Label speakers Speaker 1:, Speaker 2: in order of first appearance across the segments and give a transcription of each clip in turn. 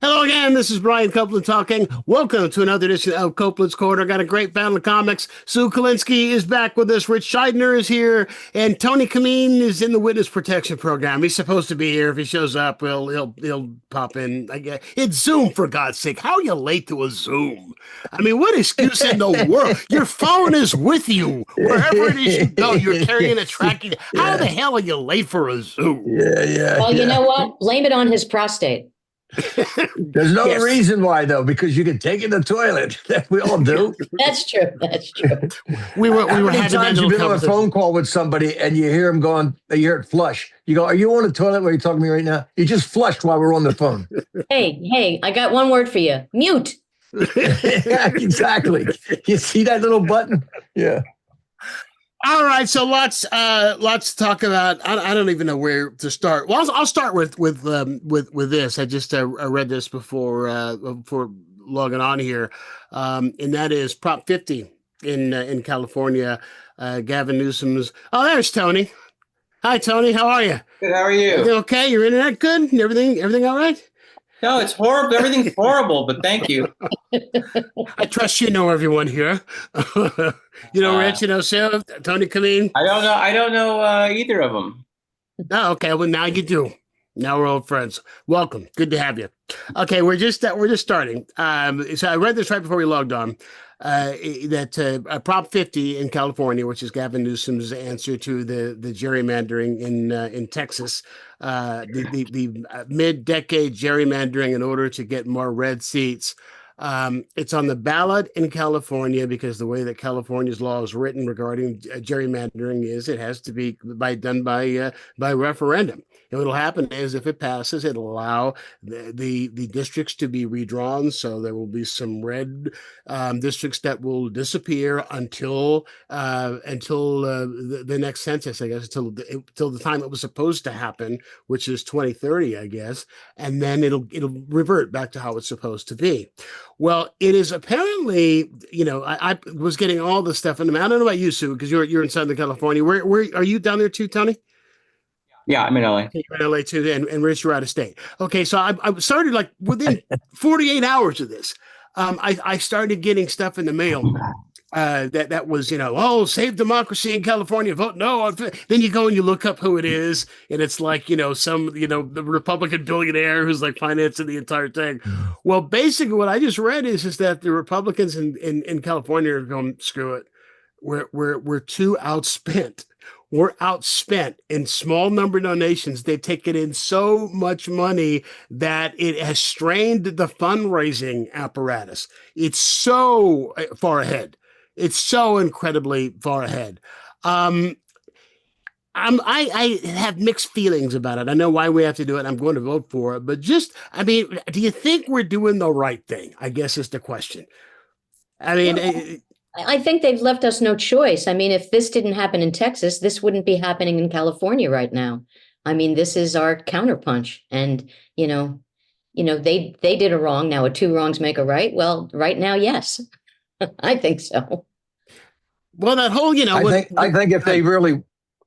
Speaker 1: Hello again. This is Brian Copeland talking. Welcome to another edition of Copeland's Corner. Got a great panel of comics. Sue Kolinsky is back with us. Ritch Shydner is here, and Tony Camin is in the witness protection program. He's supposed to be here. If he shows up, he'll pop in. I guess it's Zoom, for God's sake. How are you late to a Zoom? I mean, what excuse in the world? Your phone is with you wherever it is you go. You're carrying a tracking. How the hell are you late for a Zoom?
Speaker 2: Well, you know what? Blame it on his prostate.
Speaker 3: There's no reason why, though, because you can take it in the toilet. We all do.
Speaker 2: That's true. That's true.
Speaker 1: We were
Speaker 3: How many times you've been on a phone call with somebody and you hear him going, you hear it flush. You go, "Are you on the toilet? Where you talking to me right now?" You just flushed while we're on the phone.
Speaker 2: Hey, I got one word for you. Mute.
Speaker 3: Yeah, exactly. You see that little button? Yeah.
Speaker 1: All right, so lots to talk about. I don't even know where to start. Well, I'll start with this. I just I read this before logging on here, and that is Prop 50 in California. Gavin Newsom's. Oh, there's Tony. Hi, Tony. How are you?
Speaker 4: Good. How are you?
Speaker 1: Everything okay? Your internet good? Everything all right?
Speaker 4: No, it's horrible. Everything's horrible, but thank you.
Speaker 1: I trust you know everyone here. You know, Ritch, you know, Sue, Tony Camin.
Speaker 4: I don't know either of them.
Speaker 1: Oh, okay. Well, now you do. Now we're old friends. Welcome. Good to have you. Okay, we're just starting. So I read this right before we logged on. That Prop 50 in California, which is Gavin Newsom's answer to the gerrymandering in Texas, the mid-decade gerrymandering in order to get more red seats. It's on the ballot in California because the way that California's law is written regarding gerrymandering is it has to be done by referendum. And what'll happen is if it passes, it'll allow the districts to be redrawn. So there will be some red districts that will disappear until the next census, I guess, until the time it was supposed to happen, which is 2030, I guess, and then it'll revert back to how it's supposed to be. Well, it is apparently, you know, I was getting all this stuff in the mail. I don't know about you, Sue, because you're in Southern California. Where are you down there too, Tony?
Speaker 4: Yeah, I'm in LA.
Speaker 1: You're in LA too, and Ritch, you're out of state. Okay, so I started like within 48 hours of this. I started getting stuff in the mail that was, you know, oh, save democracy in California, vote no. Then you go and you look up who it is, and it's like, you know, the Republican billionaire who's like financing the entire thing. Well, basically what I just read is that the Republicans in California are going, screw it. We're too outspent. We're outspent in small number donations. They've taken in so much money that it has strained the fundraising apparatus. It's so far ahead. It's so incredibly far ahead. I have mixed feelings about it. I know why we have to do it. I'm going to vote for it. But do you think we're doing the right thing? I guess is the question. I mean...
Speaker 2: Well, I think they've left us no choice. I mean, if this didn't happen in Texas, this wouldn't be happening in California right now. I mean, this is our counterpunch. And, you know, they did a wrong. Now, two wrongs make a right. Well, right now, yes, I think so.
Speaker 1: Well, that whole, you know,
Speaker 3: I think if they really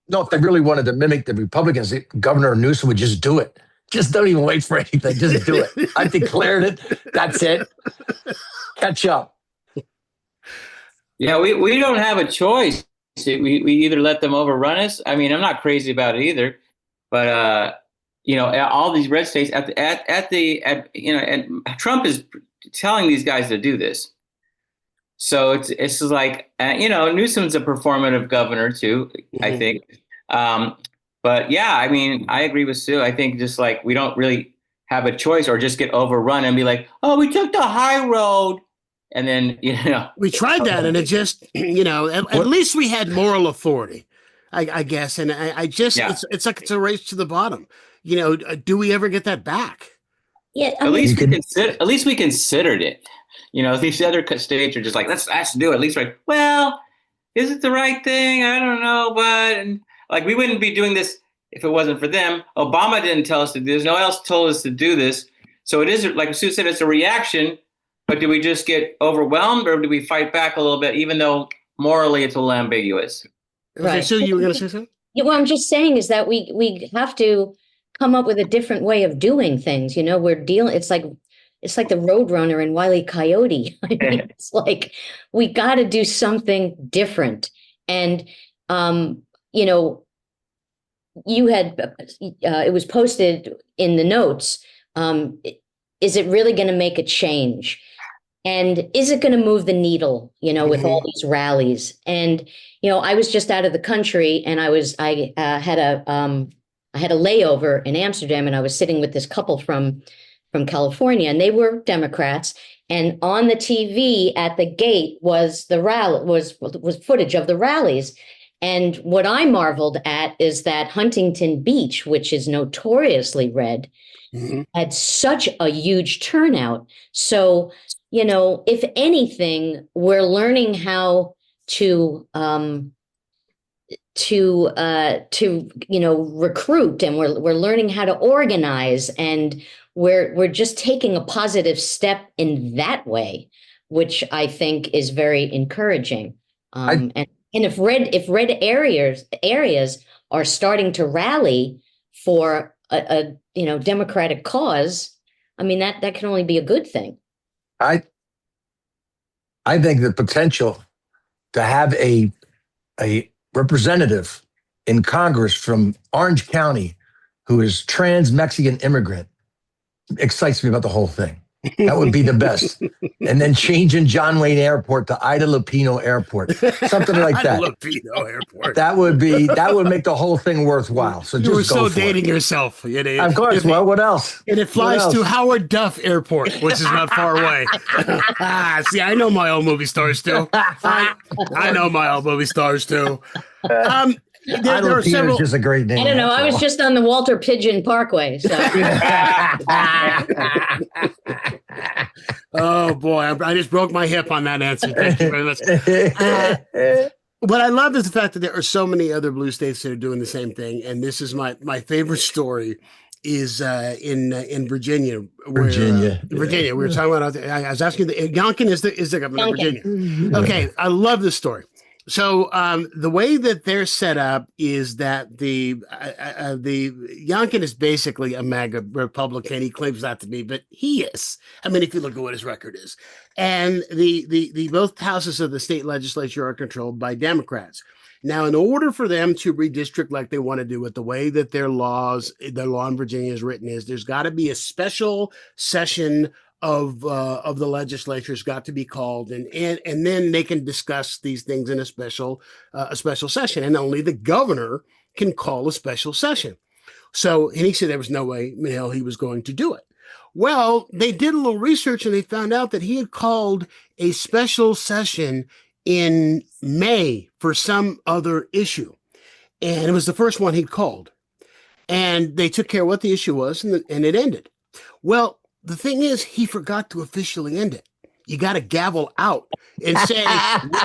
Speaker 3: wanted to mimic the Republicans, Governor Newsom would just do it. Just don't even wait for anything. Just do it. I declared it. That's it. Catch up.
Speaker 4: Yeah, we don't have a choice. We either let them overrun us. I mean, I'm not crazy about it either, but you know, all these red states and Trump is telling these guys to do this. So it's like you know, Newsom's a performative governor too, I think. But yeah, I mean, I agree with Sue. I think just like we don't really have a choice or just get overrun and be like, oh, we took the high road. And then, you know,
Speaker 1: we tried that and it just, you know, at least we had moral authority, I guess. And I just, it's like it's a race to the bottom. You know, do we ever get that back?
Speaker 2: Yeah.
Speaker 4: At least we considered it. You know, these other states are just like, let's do it. At least like, well, is it the right thing? I don't know. But like, we wouldn't be doing this if it wasn't for them. Obama didn't tell us to do this. No one else told us to do this. So it is, like Sue said, it's a reaction. But do we just get overwhelmed or do we fight back a little bit, even though morally it's a little ambiguous?
Speaker 1: Right. So you were going to say something?
Speaker 2: Yeah, what I'm just saying is that we have to come up with a different way of doing things. You know, it's like it's like the Roadrunner and Wile E. Coyote. I mean, it's like we got to do something different. And you know, you had it was posted in the notes. Is it really going to make a change? And is it going to move the needle, you know, with all these rallies? And, you know, I was just out of the country, and I had a layover in Amsterdam, and I was sitting with this couple from California, and they were Democrats. And on the TV at the gate was the rally, was footage of the rallies. And what I marveled at is that Huntington Beach, which is notoriously red, had such a huge turnout. So, you know, if anything, we're learning how to you know, recruit, and we're learning how to organize, and we're just taking a positive step in that way, which I think is very encouraging. And if red areas are starting to rally for a you know, democratic cause, I mean, that can only be a good thing.
Speaker 3: I think the potential to have a representative in Congress from Orange County who is trans Mexican immigrant excites me about the whole thing. That would be the best. And then changing John Wayne Airport to Ida Lupino Airport, something like that.
Speaker 1: Ida Lupino Airport.
Speaker 3: That would make the whole thing worthful. So
Speaker 1: you were
Speaker 3: just go
Speaker 1: so
Speaker 3: for
Speaker 1: dating
Speaker 3: it.
Speaker 1: yourself. You know,
Speaker 3: Of course. Well, what else?
Speaker 1: And it flies to Howard Duff Airport, which is not far away. See, I know my old movie stars too. I know my old movie stars too. There are several.
Speaker 3: Is just a great name.
Speaker 2: I don't know. I was just on the Walter Pigeon Parkway. So.
Speaker 1: Oh boy, I just broke my hip on that answer. Thank you very much. What I love is the fact that there are so many other blue states that are doing the same thing, and this is my favorite story. Is in Virginia. Virginia. We were talking about. I was asking. Youngkin is the governor of Virginia. Okay, I love this story. So the way that they're set up is that the Youngkin is basically a MAGA Republican. He claims not to be, but he is. I mean, if you look at what his record is, and the both houses of the state legislature are controlled by Democrats. Now, in order for them to redistrict like they want to do it, the way that their law in Virginia is written is there's got to be a special session of the legislature's got to be called, and then they can discuss these things in a special session, and only the governor can call a special session. So, and he said there was no way in hell he was going to do it. Well, they did a little research and they found out that he had called a special session in May for some other issue, and it was the first one he'd called, and they took care of what the issue was, and it ended. Well, the thing is, he forgot to officially end it. You got to gavel out and say,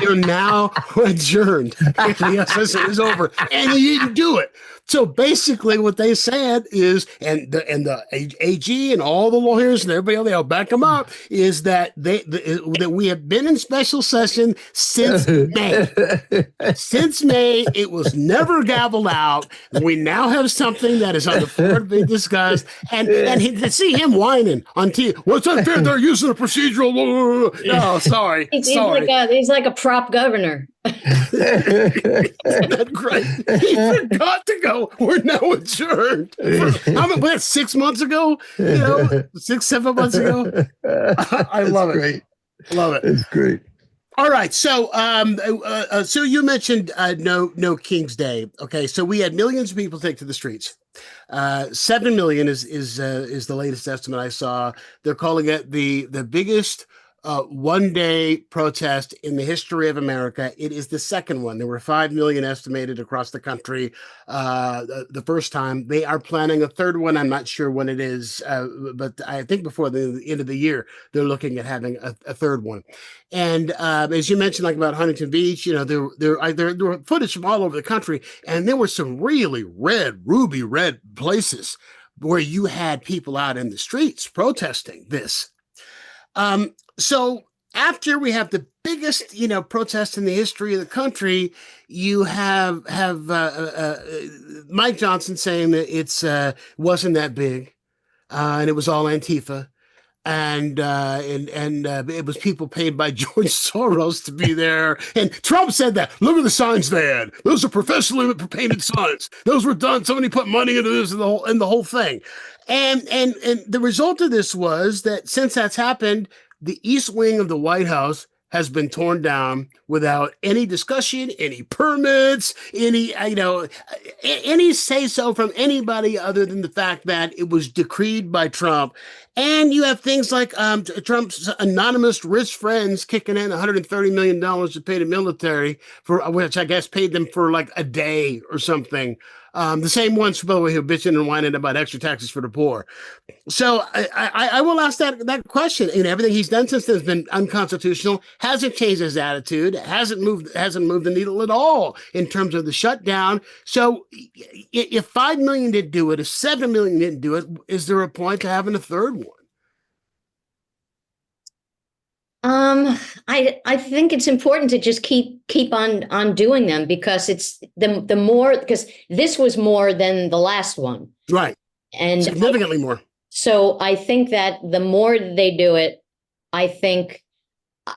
Speaker 1: we are now adjourned. The session is over. And he didn't do it. So basically what they said is, and the AG and all the lawyers and everybody else, they'll back them up, is that that we have been in special session since May. Since May, it was never gaveled out. We now have something that is on the floor to be discussed. And to see him whining on TV, what's unfair? They're using a procedural. Oh, sorry.
Speaker 2: He's like a prop governor.
Speaker 1: Isn't that great? He forgot to go. We're now adjourned. What, 6 months ago? 6-7 months ago? I love it.
Speaker 3: Great.
Speaker 1: Love it.
Speaker 3: It's great.
Speaker 1: All right. So, so you mentioned no King's Day. Okay. So we had millions of people take to the streets. 7 million is the latest estimate I saw. They're calling it the biggest one-day protest in the history of America. It is the second one. There were 5 million estimated across the country the first time. They are planning a third one. I'm not sure when it is, but I think before the end of the year, they're looking at having a third one. And as you mentioned, like about Huntington Beach, there were footage from all over the country, and there were some really ruby red places where you had people out in the streets protesting this. So after we have the biggest, protest in the history of the country, you have Mike Johnson saying that it's wasn't that big, and it was all Antifa. and it was people paid by George Soros to be there. And Trump said that. Look at the signs they had. Those are professionally painted signs. Those were done. Somebody put money into this and the whole thing. And the result of this was that since that's happened, the East Wing of the White House has been torn down without any discussion, any permits, any say so from anybody other than the fact that it was decreed by Trump. And you have things like Trump's anonymous rich friends kicking in $130 million to pay the military, for which I guess paid them for like a day or something. The same ones, by the way, who bitching and whining about extra taxes for the poor. So I will ask that question. Everything he's done since then has been unconstitutional. Hasn't changed his attitude. Hasn't moved the needle at all in terms of the shutdown. So if 5 million didn't do it, if 7 million didn't do it, is there a point to having a third one?
Speaker 2: I think it's important to just keep on doing them, because it's the more, because this was more than the last one.
Speaker 1: Right.
Speaker 2: And
Speaker 1: significantly more.
Speaker 2: So I think that the more they do it, I think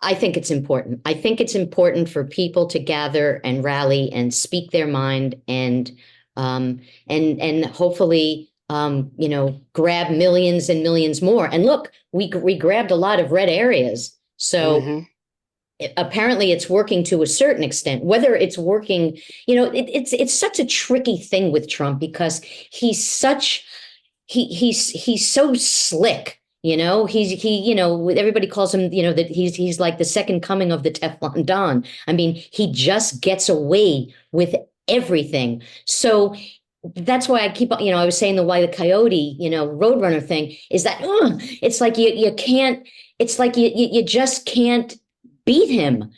Speaker 2: it's important. I think it's important for people to gather and rally and speak their mind and hopefully grab millions and millions more. And look, we grabbed a lot of red areas. So apparently it's working to a certain extent. Whether it's working, it's such a tricky thing with Trump, because he's so slick. Everybody calls him, that he's like the second coming of the Teflon Don. I mean, he just gets away with everything. So that's why I keep, I was saying the Wile E. Coyote, Roadrunner thing is that it's like you can't. It's like you just can't beat him,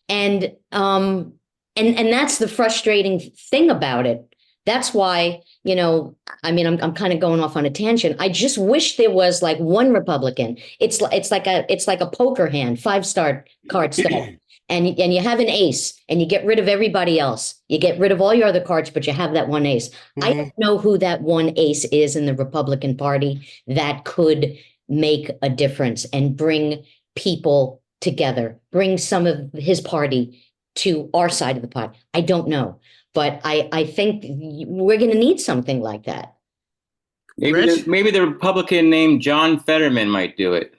Speaker 2: and that's the frustrating thing about it. That's why, I'm kind of going off on a tangent. I just wish there was like one Republican. It's like a poker hand, 5-star card stuff. And you have an ace, and you get rid of everybody else. You get rid of all your other cards, but you have that one ace. I don't know who that one ace is in the Republican Party that could make a difference and bring people together, bring some of his party to our side of the pot. I don't know, but I think we're going to need something like that.
Speaker 4: Maybe the Republican named John Fetterman might do it.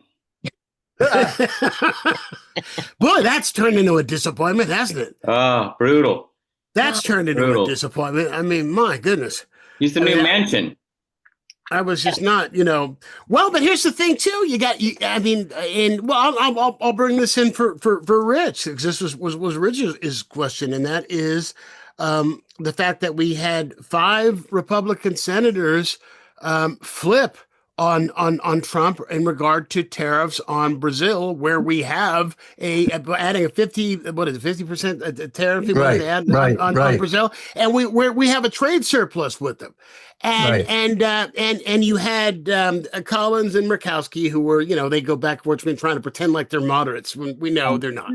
Speaker 1: Boy, that's turned into a disappointment, hasn't it?
Speaker 4: Oh, brutal.
Speaker 1: That's turned into a disappointment. I mean, my goodness.
Speaker 4: He's the new Manchin.
Speaker 1: I was just not, well, but here's the thing too. I'll bring this in for Ritch, because this was Rich's question. And that is, the fact that we had 5 Republican senators, flip on Trump in regard to tariffs on Brazil, where we have adding a 50% tariff on Brazil, and we have a trade surplus with them, and you had Collins and Murkowski, who were they go back and forth trying to pretend like they're moderates when we know they're not.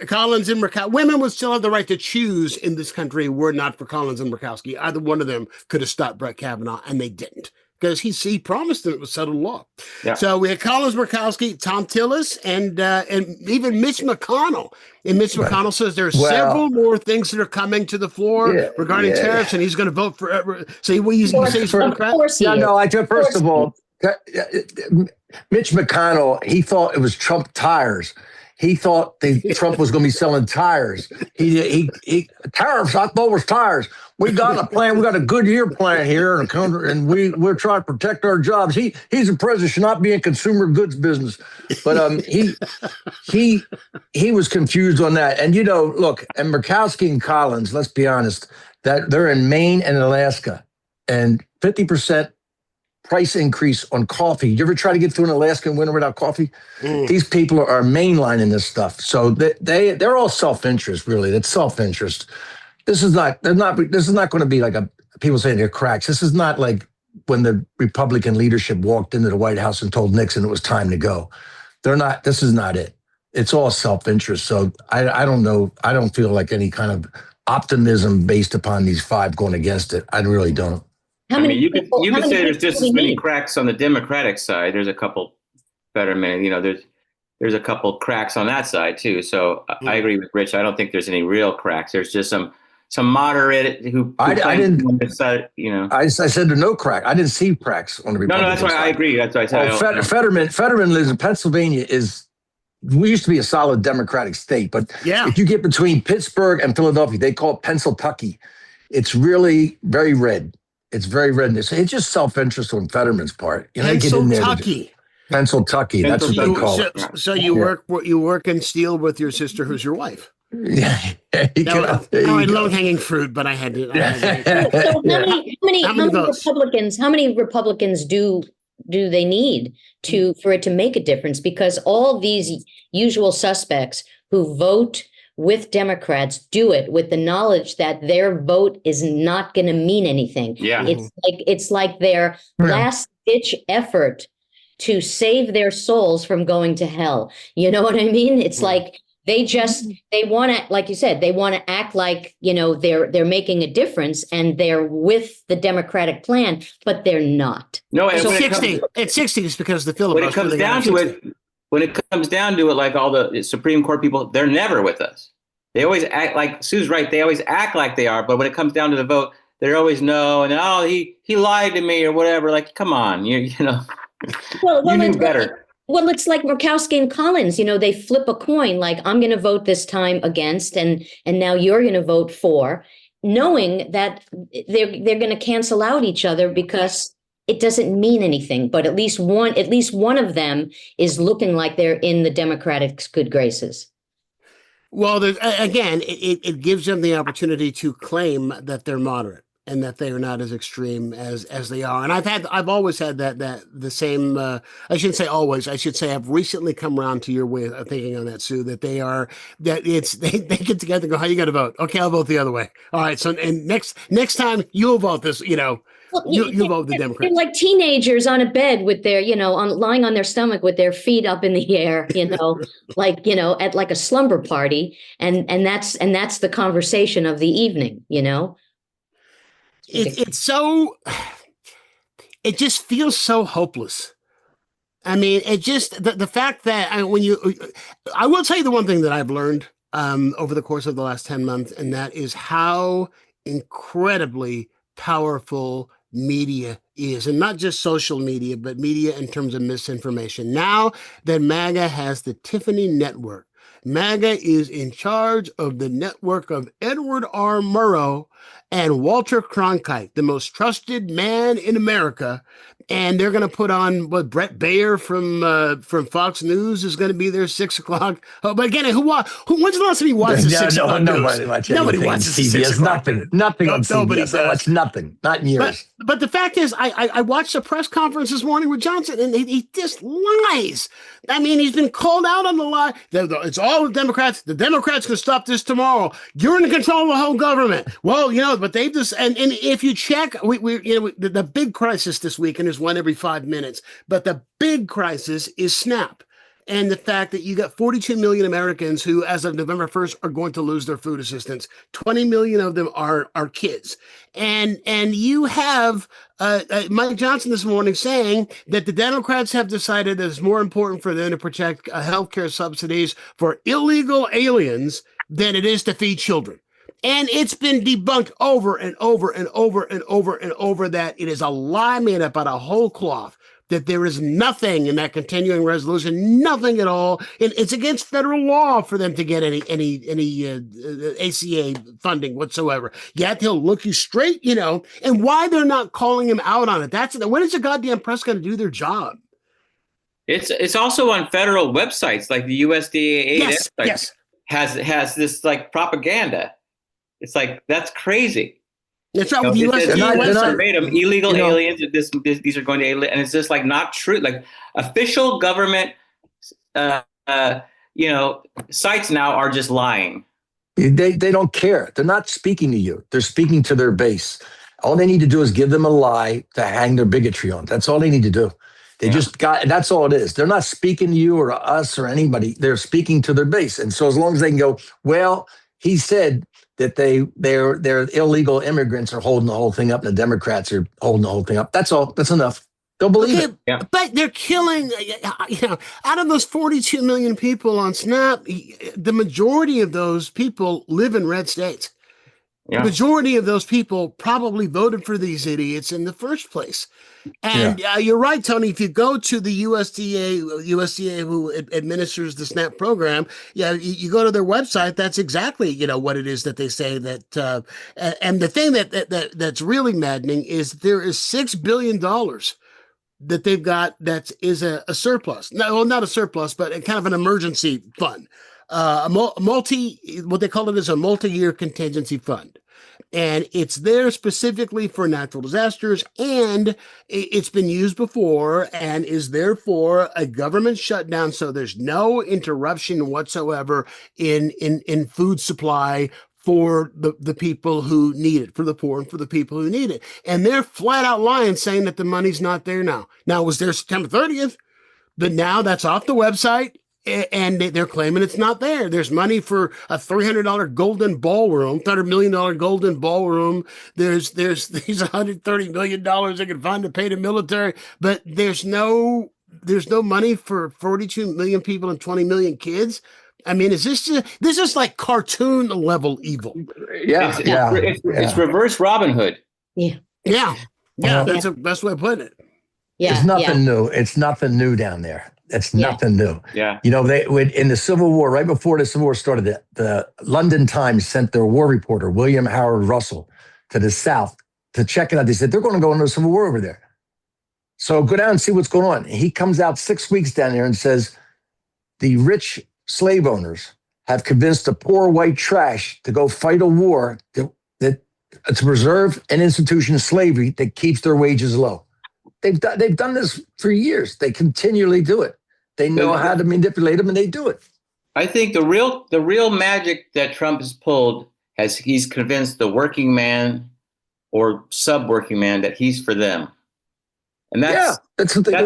Speaker 1: Collins and Murkowski, women would still have the right to choose in this country. Were not for Collins and Murkowski, either one of them could have stopped Brett Kavanaugh, and they didn't, because he promised them it was settled law. Yeah. So we had Collins, Murkowski, Tom Tillis, and even Mitch McConnell. And Mitch McConnell says there are several more things that are coming to the floor regarding tariffs, and he's going to vote for. So he's Democrat.
Speaker 3: First of all, Mitch McConnell, he thought it was Trump tires. He thought Trump was going to be selling tires. He tariffs. I thought it was tires. We got a plan. We got a Goodyear plan here, and we're trying to protect our jobs. He's a president, should not be in consumer goods business. But he was confused on that. And look, and Murkowski and Collins, let's be honest, that they're in Maine and Alaska, and 50% price increase on coffee. You ever try to get through an Alaskan winter without coffee? These people are mainlining this stuff. So they're all self-interest, really. That's self-interest. This is not going to be like people saying they're cracks. This is not like when the Republican leadership walked into the White House and told Nixon it was time to go. This is not it. It's all self-interest. So I don't know. I don't feel like any kind of optimism based upon these 5 going against it. I really don't.
Speaker 4: You could say there's just as many cracks on the Democratic side. There's a couple Fetterman. There's a couple cracks on that side too. So I agree with Rich. I don't think there's any real cracks. There's just some moderate who
Speaker 3: I didn't.
Speaker 4: on this side,
Speaker 3: I said there no crack. I didn't see cracks on the
Speaker 4: No,
Speaker 3: Republican
Speaker 4: that's why
Speaker 3: side.
Speaker 4: I agree. That's why I said
Speaker 3: Fetterman lives in Pennsylvania. We used to be a solid Democratic state, but if you get between Pittsburgh and Philadelphia, they call it Pennsyltucky. It's really very red. It's very red. It's just self-interest on Fetterman's part.
Speaker 1: Pennsyltucky.
Speaker 3: Pennsyltucky. That's what they call it.
Speaker 1: So you work in steel with your sister, who's your wife.
Speaker 3: Yeah.
Speaker 1: Low-hanging fruit, but I had to.
Speaker 2: So how many Republicans do they need for it to make a difference? Because all these usual suspects who vote with Democrats do it with the knowledge that their vote is not going to mean anything.
Speaker 4: Yeah.
Speaker 2: It's like their last ditch effort to save their souls from going to hell. You know what I mean? It's like they want to, like you said, they want to act like, they're making a difference and they're with the Democratic plan, but they're not.
Speaker 4: No,
Speaker 1: it's 60 just because the filibuster.
Speaker 4: When it comes down to it, like all the Supreme Court people, they're never with us. They always act like Sue's right. They always act like they are, but when it comes down to the vote, they're always no, and he lied to me or whatever. Like, come on, you know.
Speaker 2: Well,
Speaker 4: you knew better.
Speaker 2: Well, it's like Murkowski and Collins. They flip a coin. Like, I'm going to vote this time against, and now you're going to vote for, knowing that they're going to cancel out each other because it doesn't mean anything. But at least one of them is looking like they're in the Democratic good graces.
Speaker 1: Well, again, it gives them the opportunity to claim that they're moderate and that they are not as extreme as they are. And I've always had that the same. I shouldn't say always. I should say I've recently come around to your way of thinking on that, Sue. That they get together and go, "How you got to vote? Okay, I'll vote the other way. All right. So and next time you'll vote this.
Speaker 2: Well,
Speaker 1: you vote the Democrats."
Speaker 2: They're like teenagers on a bed with their, lying on their stomach with their feet up in the air, at like a slumber party, and that's the conversation of the evening,
Speaker 1: It's so. It just feels so hopeless. I mean, it just the fact that I will tell you the one thing that I've learned over the course of the last 10 months, and that is how incredibly powerful media is, and not just social media, but media in terms of misinformation. Now that MAGA has the Tiffany network, MAGA is in charge of the network of Edward R. Murrow and Walter Cronkite, the most trusted man in America. And they're going to put on Brett Baer from Fox News is going to be there 6 o'clock. Oh, but again, when's the last time you watched the 6 o'clock news? Nobody watches
Speaker 3: CBS. Nothing on CBS. I watch nothing. Not in years.
Speaker 1: But the fact is, I watched a press conference this morning with Johnson, and he just lies. I mean, he's been called out on the lie. It's all the Democrats. The Democrats can stop this tomorrow. You're in control of the whole government. Well, but they just and if you check, the big crisis this week, and there's one every 5 minutes, but the big crisis is SNAP. And the fact that you got 42 million Americans who, as of November 1st, are going to lose their food assistance. 20 million of them are kids. And you have Mike Johnson this morning saying that the Democrats have decided that it's more important for them to protect healthcare subsidies for illegal aliens than it is to feed children. And it's been debunked over and over and over and over and over that it is a lie made up out of whole cloth, that there is nothing in that continuing resolution, nothing at all. It's against federal law for them to get any ACA funding whatsoever. Yet they'll look you straight, and why they're not calling him out on it. When is the goddamn press going to do their job?
Speaker 4: It's also on federal websites like the USDA has this like propaganda. It's like, that's crazy.
Speaker 1: That's right. With the
Speaker 4: USDA illegal aliens. These are going to alien, and it's just like not true. Like official government, sites now are just lying.
Speaker 3: They don't care. They're not speaking to you. They're speaking to their base. All they need to do is give them a lie to hang their bigotry on. That's all they need to do. That's all it is. They're not speaking to you or to us or anybody. They're speaking to their base. And so as long as they can go, well, he said that they're illegal immigrants are holding the whole thing up and the Democrats are holding the whole thing up. That's all. That's enough. Don't believe it.
Speaker 4: Yeah.
Speaker 1: But they're killing, out of those 42 million people on Snap, the majority of those people live in red states.
Speaker 4: Yeah.
Speaker 1: The majority of those people probably voted for these idiots in the first place. And you're right, Tony. If you go to the USDA who administers the SNAP program, you go to their website. That's exactly what it is that they say that. And the thing that's really maddening is there is $6 billion that they've got that is a surplus. No, well, not a surplus, but kind of an emergency fund. What they call it is a multi-year contingency fund. And it's there specifically for natural disasters, and it's been used before and is therefore a government shutdown. So there's no interruption whatsoever in food supply for the people who need it, for the poor and for the people who need it. And they're flat out lying, saying that the money's not there now. Now, it was there September 30th, but now that's off the website. And they're claiming it's not there. There's money for a $300 golden ballroom, $300 million golden ballroom. There's these $130 million they can find to pay the military, but there's no money for 42 million people and 20 million kids. I mean, this is like cartoon level evil?
Speaker 4: It's reverse Robin Hood.
Speaker 1: Yeah. That's the best way of putting it.
Speaker 2: Yeah,
Speaker 3: it's nothing new. It's nothing new down there. It's nothing new.
Speaker 4: Yeah.
Speaker 3: They in the Civil War, right before the Civil War started, the London Times sent their war reporter, William Howard Russell, to the South to check it out. They said, they're going to go into a civil war over there. So go down and see what's going on. He comes out 6 weeks down there and says, the rich slave owners have convinced the poor white trash to go fight a war to preserve an institution of slavery that keeps their wages low. They've done this for years. They continually do it. They know how to manipulate them, and they do it.
Speaker 4: I think the real magic that Trump has pulled he's convinced the working man or sub-working man that he's for them, and that's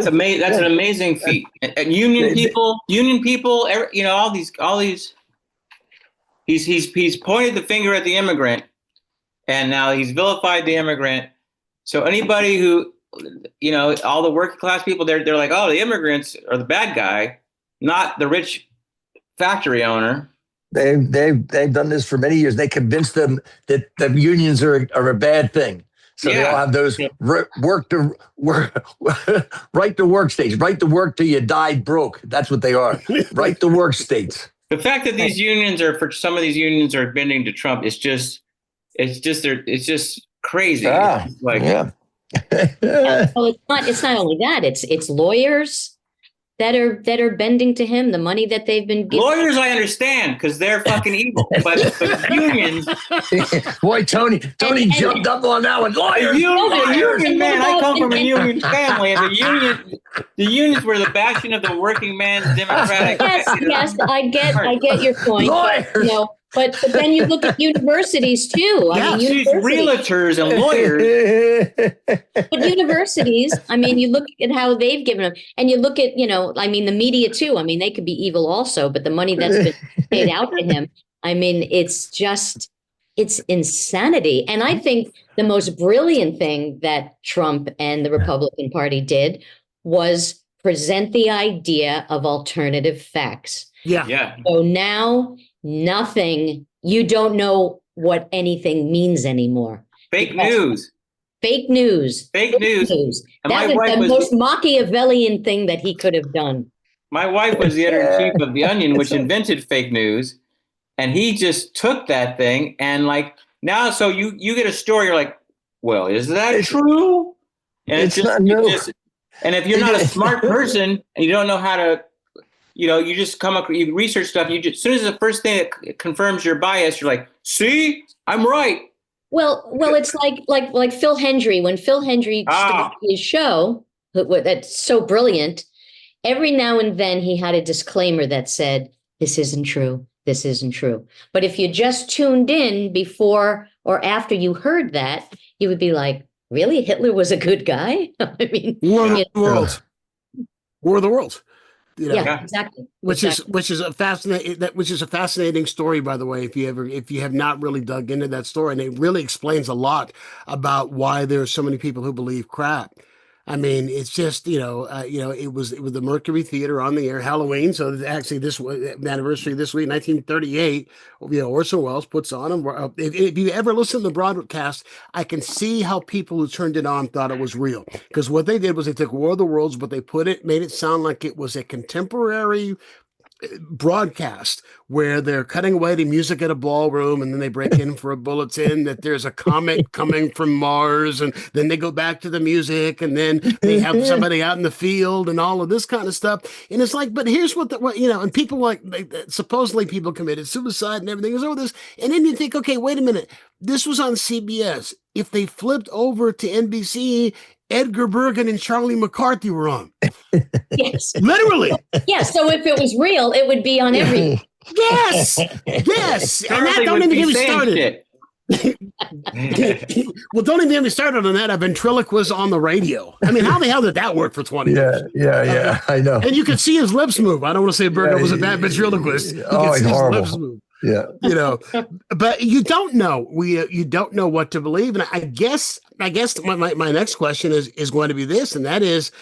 Speaker 4: amazing. That's an amazing feat. And union people, all these. He's pointed the finger at the immigrant, and now he's vilified the immigrant. So anybody who, all the working class people, they're like, oh, the immigrants are the bad guy, not the rich factory owner.
Speaker 3: They've done this for many years. They convinced them that the unions are a bad thing. So they all have those right to work states, right to work till you die broke. That's what they are. Right to work states.
Speaker 4: The fact that some of these unions are bending to Trump is just crazy.
Speaker 2: Well, it's not only that. It's lawyers that are bending to him. The money that they've been giving.
Speaker 4: Lawyers, I understand, because they're fucking evil. But unions,
Speaker 3: boy, Tony jumped up on that one. Lawyers,
Speaker 4: union man. I come from a union family, and the unions were the bastion of the working man's democratic.
Speaker 2: Yes, I get your point. But then you look at universities too.
Speaker 4: Realtors and lawyers.
Speaker 2: But universities, you look at how they've given them, and you look at, the media too. They could be evil also, but the money that's been paid out to him, it's insanity. And I think the most brilliant thing that Trump and the Republican Party did was present the idea of alternative facts.
Speaker 1: Yeah.
Speaker 2: So now you don't know what anything means anymore.
Speaker 4: Fake news.
Speaker 2: Fake news.
Speaker 4: And
Speaker 2: That was the most Machiavellian thing that he could have done.
Speaker 4: My wife was the editor-in-chief of The Onion, which invented fake news. And he just took that thing and now, so you get a story, you're like, well, is that true? And it's just, and if you're not a smart person and you don't know how to, you just you research stuff. As soon as the first thing that confirms your bias, you're like, see, I'm right.
Speaker 2: Well, it's like Phil Hendry. When Phil Hendry started his show, that's so brilliant. Every now and then he had a disclaimer that said, "This isn't true. This isn't true." But if you just tuned in before or after you heard that, you would be like, "Really, Hitler was a good guy?"
Speaker 1: War of the World.
Speaker 2: Yeah, exactly.
Speaker 1: Which is a fascinating story, by the way. If you have not really dug into that story, and it really explains a lot about why there are so many people who believe crap. I mean, it's just it was the Mercury Theater on the air Halloween. So actually, this was anniversary this week, 1938. Orson Welles puts on them. If you ever listen to the broadcast, I can see how people who turned it on thought it was real, because what they did was they took War of the Worlds, but they made it sound like it was a contemporary broadcast where they're cutting away the music at a ballroom, and then they break in for a bulletin that there's a comet coming from Mars, and then they go back to the music, and then they have somebody out in the field and all of this kind of stuff. And it's like, but here's and people supposedly people committed suicide and everything is over this. And then you think, okay, wait a minute, this was on CBS. If they flipped over to NBC, Edgar Bergen and Charlie McCarthy were on.
Speaker 2: Yes.
Speaker 1: Literally.
Speaker 2: Yes. So if it was real, it would be on every.
Speaker 1: Yes. Yes. And that don't even get me started. Well, don't even get me started on that. A ventriloquist on the radio. I mean, how the hell did that work for 20 years?
Speaker 3: Yeah. I know.
Speaker 1: And you could see his lips move. I don't want to say Bergen was a bad ventriloquist. You could see his lips move.
Speaker 3: Yeah.
Speaker 1: But you don't know. You don't know what to believe. And I guess my next question is going to be this, and that is,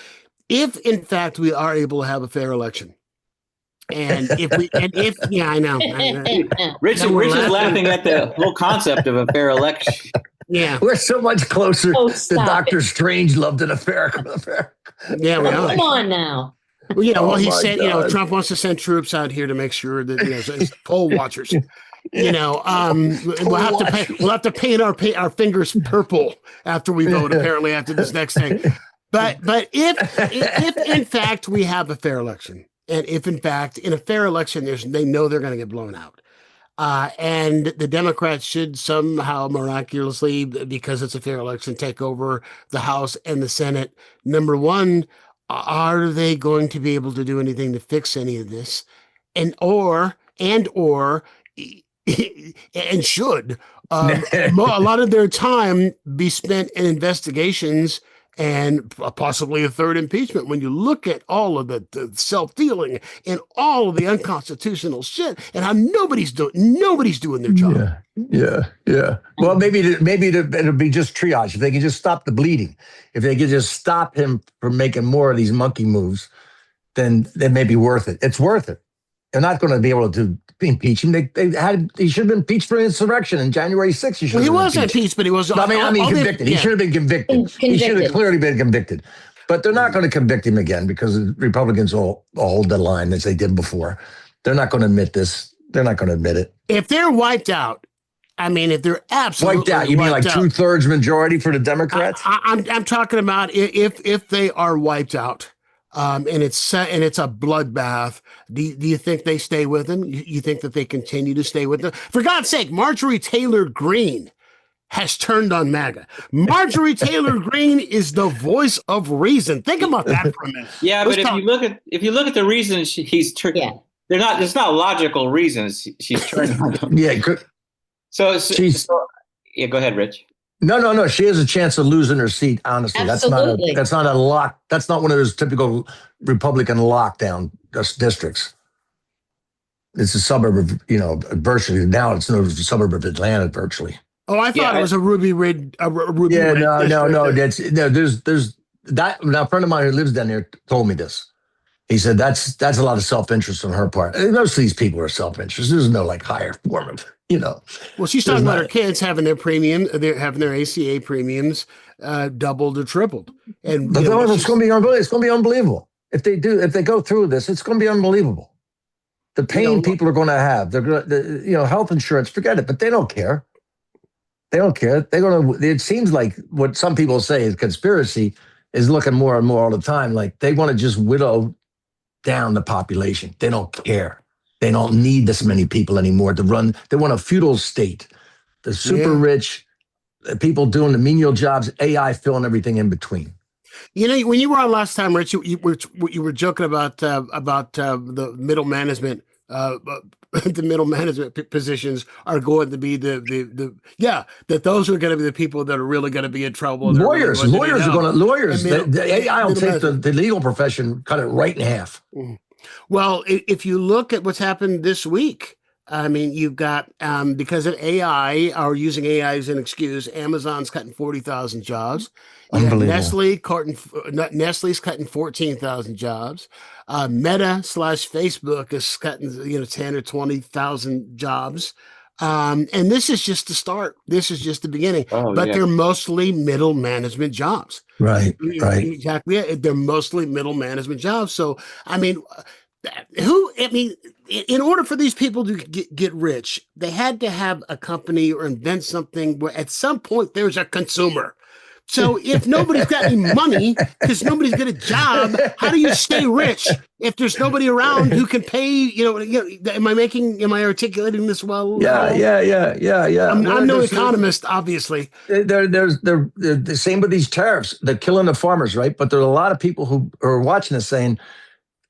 Speaker 1: if in fact we are able to have a fair election, and if I know.
Speaker 4: Rich is laughing at the whole concept of a fair election.
Speaker 1: Yeah,
Speaker 3: we're so much closer to Dr. Strangelove than a fair.
Speaker 1: Yeah, we are.
Speaker 2: Come on now.
Speaker 1: Well, he said, Trump wants to send troops out here to make sure that his poll watchers. We'll have to paint our fingers purple after we vote. Apparently, after this next thing. But if in fact we have a fair election, and if in fact in a fair election they know they're going to get blown out, and the Democrats should somehow miraculously, because it's a fair election, take over the House and the Senate. Number one, are they going to be able to do anything to fix any of this, and should a lot of their time be spent in investigations and possibly a third impeachment? When you look at all of the self-dealing and all of the unconstitutional shit, and how nobody's doing their job.
Speaker 3: Yeah. Well, maybe it'll be just triage. If they can just stop the bleeding, if they can just stop him from making more of these monkey moves, then it may be worth it. It's worth it. They're not going to be able to impeach him. He should have been impeached for insurrection in January 6th.
Speaker 1: He was impeached, but he was.
Speaker 3: Convicted. He should have been convicted. He should have clearly been convicted. But they're not going to convict him again, because the Republicans will hold the line as they did before. They're not going to admit this. They're not going to admit it.
Speaker 1: If they're wiped out, if they're absolutely
Speaker 3: wiped out, you mean like 2/3 majority for the Democrats?
Speaker 1: I'm talking about if they are wiped out. And it's a bloodbath. Do you think they stay with him? You think that they continue to stay with him? For God's sake, Marjorie Taylor Greene has turned on MAGA. Marjorie Taylor Greene is the voice of reason. Think about that for a minute.
Speaker 4: Yeah, but if you look at the reasons he's turned, they're not. There's not logical reasons she's turned on him.
Speaker 3: Yeah, good.
Speaker 4: So go ahead, Rich.
Speaker 3: No. She has a chance of losing her seat. Honestly,
Speaker 2: Absolutely.
Speaker 3: That's not a lock. That's not one of those typical Republican lockdown districts. It's a suburb of virtually now. It's a suburb of Atlanta virtually.
Speaker 1: Oh, I thought it was a Ruby Red.
Speaker 3: No. There's that. Now, a friend of mine who lives down there told me this. He said that's a lot of self-interest on her part. And most of these people are self-interest. There's no higher form of,
Speaker 1: Well, she's talking about her kids having their premium, they're having their ACA premiums doubled or tripled. And
Speaker 3: it's going to be unbelievable. If they go through this, it's going to be unbelievable. The pain people are going to have. They're going to, health insurance, forget it, but they don't care. They don't care. It seems like what some people say is conspiracy is looking more and more all the time. Like they want to just whittle down the population. They don't care. They don't need this many people anymore to run. They want a feudal state. The super rich, people doing the menial jobs, AI filling everything in between.
Speaker 1: When you were on last time, Rich, you were joking about the middle management. The middle management positions are going to be that those are going to be the people that are really going to be in trouble.
Speaker 3: Lawyers are going to the AI will take the legal profession, cut it right in half.
Speaker 1: Well, if you look at what's happened this week, I mean, you've got because of AI or using AI as an excuse, Amazon's cutting 40,000 jobs. You got
Speaker 3: Unbelievable.
Speaker 1: Nestle's cutting 14,000 jobs. Meta/Facebook is cutting 10 or 20,000 jobs. And this is just the start. This is just the beginning.
Speaker 4: Oh,
Speaker 1: But
Speaker 4: yeah.
Speaker 1: they're mostly middle management jobs.
Speaker 3: Right. Right.
Speaker 1: Exactly. Yeah, they're mostly middle management jobs. So, I mean, in order for these people to get rich, they had to have a company or invent something where at some point there's a consumer. So if nobody's got any money because nobody's got a job, how do you stay rich if there's nobody around who can pay? Am I articulating this well?
Speaker 3: Yeah.
Speaker 1: I'm no economist, obviously.
Speaker 3: They're the same with these tariffs. They're killing the farmers, right? But there are a lot of people who are watching this saying,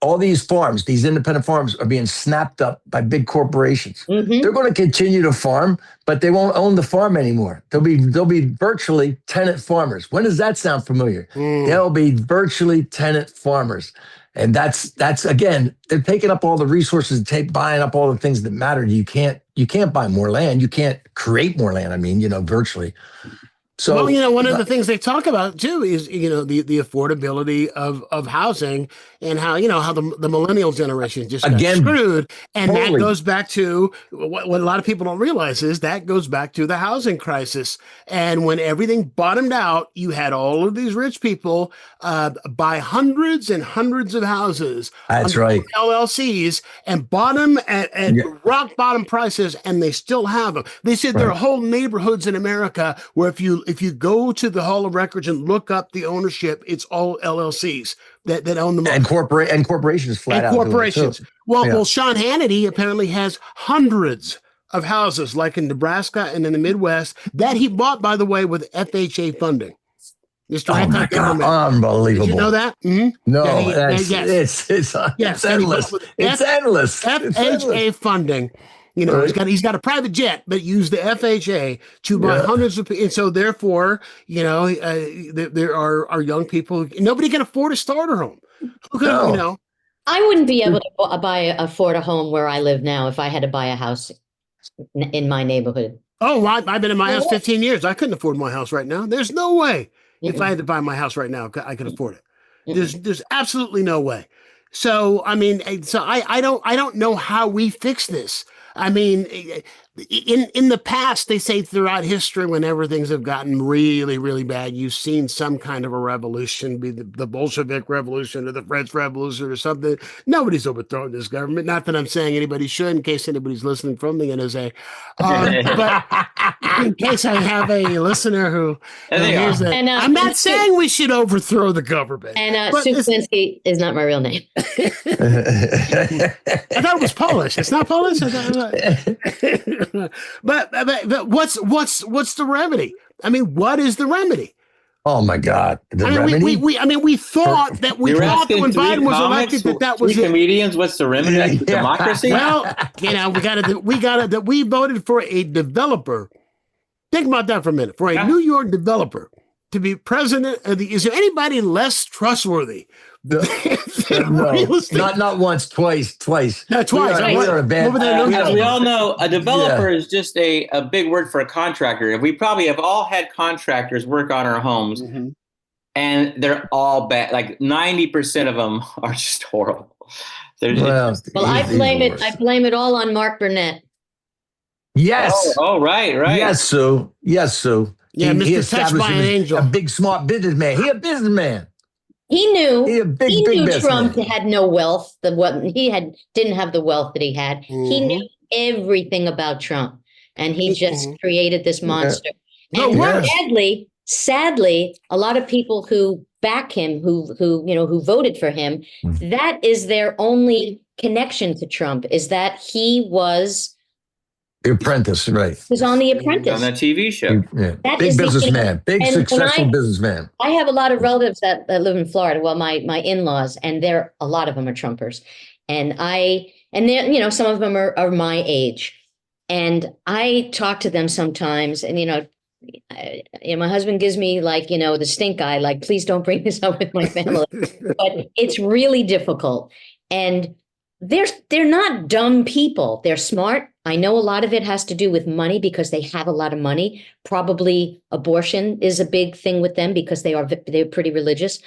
Speaker 3: all these farms, these independent farms, are being snapped up by big corporations.
Speaker 2: Mhm.
Speaker 3: They're going to continue to farm, but they won't own the farm anymore. They'll be virtually tenant farmers. When does that sound familiar? They'll be virtually tenant farmers. And that's again, they're taking up all the resources, buying up all the things that matter. You can't buy more land. You can't create more land. I mean, virtually. So,
Speaker 1: well, one of the things they talk about too is the affordability of housing and how the millennial generation just got
Speaker 3: Again,
Speaker 1: screwed, and
Speaker 3: totally.
Speaker 1: that goes back to what a lot of people don't realize is that goes back to the housing crisis. And when everything bottomed out, you had all of these rich people buy hundreds and hundreds of houses.
Speaker 3: That's
Speaker 1: under
Speaker 3: right.
Speaker 1: LLCs and bought them at rock bottom prices, and they still have them. They said there are whole neighborhoods in America where if you go to the Hall of Records and look up the ownership, it's all LLCs that own them.
Speaker 3: And corporations flat out.
Speaker 1: Corporations. Well, Sean Hannity apparently has hundreds of houses, like in Nebraska and in the Midwest, that he bought, by the way, with FHA funding.
Speaker 3: Oh my God! Unbelievable.
Speaker 1: Did you know that? Mm-hmm.
Speaker 3: No, it's endless. It's endless.
Speaker 1: FHA funding. He's got a private jet, but used the FHA to buy hundreds of, and so therefore, there are young people. Nobody can afford a starter home.
Speaker 2: I wouldn't be able to afford a home where I live now if I had to buy a house in my neighborhood.
Speaker 1: Oh, I've been in my house 15 years. I couldn't afford my house right now. There's no way. If I had to buy my house right now, I could afford it. There's absolutely no way. So I mean, I don't know how we fix this. I mean, in the past, they say throughout history, whenever things have gotten really, really bad, you've seen some kind of a revolution, be the Bolshevik Revolution or the French Revolution or something. Nobody's overthrown this government. Not that I'm saying anybody should, in case anybody's listening from the NSA. But in case I have a listener who hears that, I'm not saying we should overthrow the government.
Speaker 2: And Sue Kolinsky is not my real name.
Speaker 1: I thought it was Polish. It's not Polish. But what's the remedy? I mean, what is the remedy?
Speaker 3: Oh my God! The remedy?
Speaker 1: We thought that when Biden was elected that was
Speaker 4: three comedians. What's the remedy? Democracy?
Speaker 1: Well, we voted for a developer. Think about that for a minute. For a New York developer to be president of is there anybody less trustworthy?
Speaker 3: No, not once, twice.
Speaker 1: No, twice.
Speaker 4: As we all know, a developer is just a big word for a contractor. We probably have all had contractors work on our homes, and they're all bad. Like 90% of them are just horrible.
Speaker 2: I blame it all on Mark Burnett.
Speaker 3: Yes.
Speaker 4: Oh, right.
Speaker 3: Yes, Sue. Yeah,
Speaker 1: he Touched by an Angel.
Speaker 3: A big, smart businessman. He a businessman.
Speaker 2: He knew.
Speaker 3: He knew
Speaker 2: Trump had no wealth. Didn't have the wealth that he had. Mm-hmm. He knew everything about Trump, and he just created this monster. And sadly, a lot of people who back him, who voted for him, that is their only connection to Trump. Is that he was.
Speaker 3: The Apprentice, right?
Speaker 2: He was on The Apprentice.
Speaker 4: On that TV show.
Speaker 3: Big businessman, successful businessman.
Speaker 2: I have a lot of relatives that live in Florida. Well, my in-laws, and a lot of them are Trumpers. And they're, some of them are my age. And I talk to them sometimes, and, my husband gives me the stink eye, like, please don't bring this up with my family. But it's really difficult. And they're not dumb people. They're smart. I know a lot of it has to do with money because they have a lot of money. Probably abortion is a big thing with them because they're pretty religious.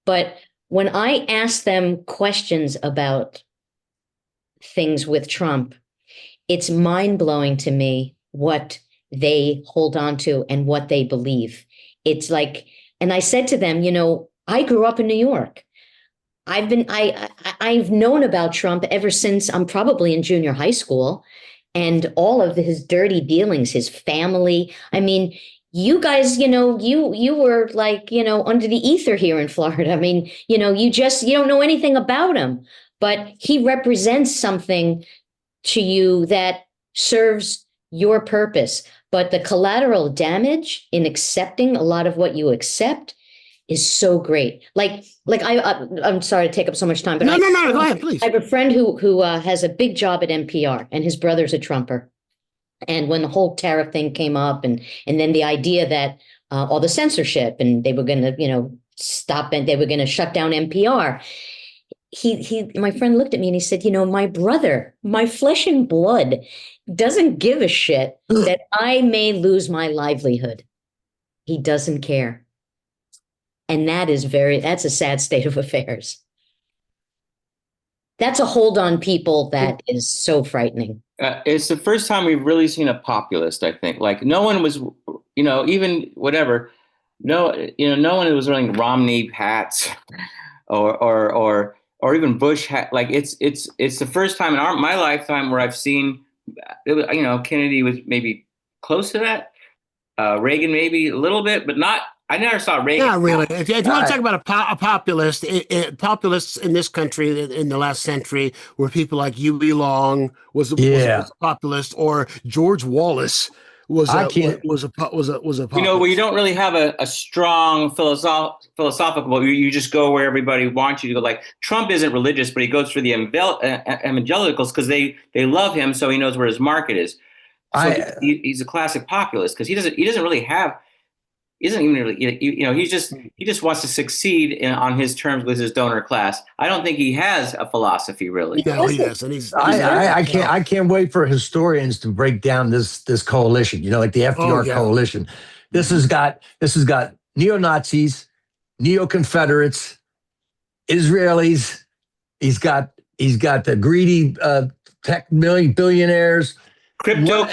Speaker 2: But when I ask them questions about things with Trump, it's mind-blowing to me what they hold on to and what they believe. It's like, and I said to them, I grew up in New York. I've known about Trump ever since I'm probably in junior high school, and all of his dirty dealings, his family. I mean, you guys, you were like, under the ether here in Florida. I mean, you don't know anything about him, but he represents something to you that serves your purpose. But the collateral damage in accepting a lot of what you accept is so great. I'm sorry to take up so much time, but
Speaker 1: no, go ahead, please.
Speaker 2: I have a friend who has a big job at NPR, and his brother's a Trumper. And when the whole tariff thing came up, and then the idea that all the censorship, and they were going to, stop, and they were going to shut down NPR. My friend looked at me and he said, my brother, my flesh and blood, doesn't give a shit that I may lose my livelihood. He doesn't care. And that's a sad state of affairs. That's a hold on people that is so frightening.
Speaker 4: It's the first time we've really seen a populist, I think. Like, no one was, even whatever, no one was wearing Romney hats or even Bush hat. Like, it's the first time in my lifetime where I've seen, Kennedy was maybe close to that. Reagan maybe a little bit, but not. I never saw Reagan.
Speaker 1: Not really. If you want to talk about a populist, populists in this country in the last century were people like Huey Long was a populist, or George Wallace was a populist.
Speaker 4: Where you don't really have a strong philosophical. You just go where everybody wants you to go. Like, Trump isn't religious, but he goes for the evangelicals because they love him, so he knows where his market is. So he's a classic populist because he doesn't really have. Isn't even really, he just wants to succeed on his terms with his donor class. I don't think he has a philosophy, really.
Speaker 1: No, he doesn't.
Speaker 3: I can't wait for historians to break down this coalition. Like the FDR coalition. This has got neo-Nazis, neo-Confederates, Israelis. He's got the greedy tech billionaires.
Speaker 4: Crypto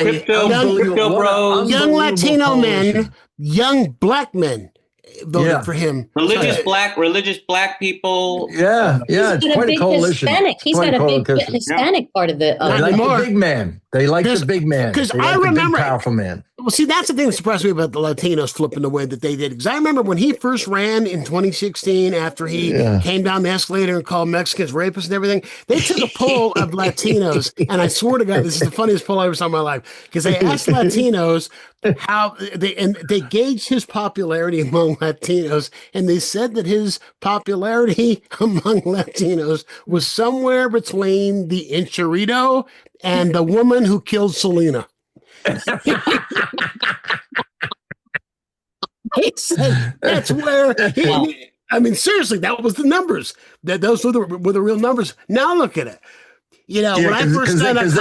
Speaker 4: bros,
Speaker 1: young Latino men, young black men voted for him.
Speaker 4: Religious black people.
Speaker 3: It's quite a coalition.
Speaker 2: He's got a big Hispanic part of the.
Speaker 3: They like the big man. They like the big man.
Speaker 1: Because I remember,
Speaker 3: the powerful man.
Speaker 1: Well, see, that's the thing that surprised me about the Latinos flipping the way that they did. Because I remember when he first ran in 2016, after he came down the escalator and called Mexicans rapists and everything, they took a poll of Latinos, and I swear to God, this is the funniest poll I ever saw in my life. Because they asked Latinos how they gauged his popularity among Latinos, and they said that his popularity among Latinos was somewhere between the Enchirito and the woman who killed Selena. He said that's where I mean, seriously, that was the numbers. Those were the real numbers. Now look at it. When I first started,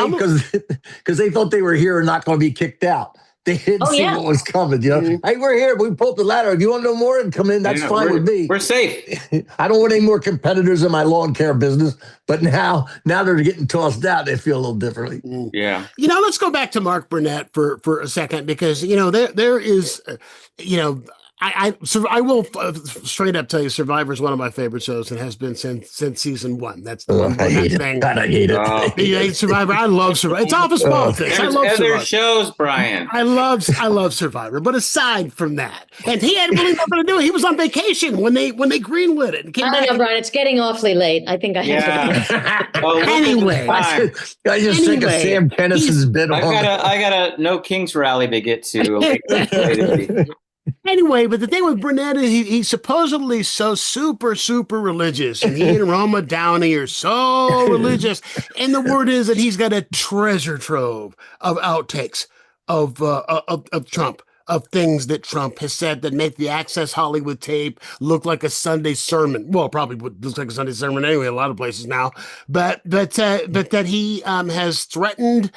Speaker 3: because they thought they were here and not going to be kicked out. They didn't see what was coming. Hey, we're here. We pulled the ladder. If you want to know more and come in, that's fine with me.
Speaker 4: We're safe.
Speaker 3: I don't want any more competitors in my lawn care business. But now they're getting tossed out. They feel a little differently.
Speaker 4: Yeah.
Speaker 1: Let's go back to Mark Burnett for a second, because there is, I will straight up tell you, Survivor is one of my favorite shows and has been since season one. That's the one thing.
Speaker 3: God, I hate it.
Speaker 1: You hate Survivor. I love Survivor. It's office politics. I love
Speaker 4: other
Speaker 1: Survivor.
Speaker 4: shows, Brian.
Speaker 1: I love Survivor. But aside from that, and he had really nothing to do. He was on vacation when they greenlit it. And came
Speaker 2: I
Speaker 1: back.
Speaker 2: don't know, Brian. It's getting awfully late. I think I have to.
Speaker 1: Anyway,
Speaker 3: I just think of Sam Kennison's bit on.
Speaker 4: I got a No Kings rally to get to.
Speaker 1: Anyway, but the thing with Burnett is he's supposedly so super, super religious, and he and Roma Downey are so religious. And the word is that he's got a treasure trove of outtakes of Trump. of things that Trump has said that make the Access Hollywood tape look like a Sunday sermon. Well, probably looks like a Sunday sermon anyway, a lot of places now. But that he has threatened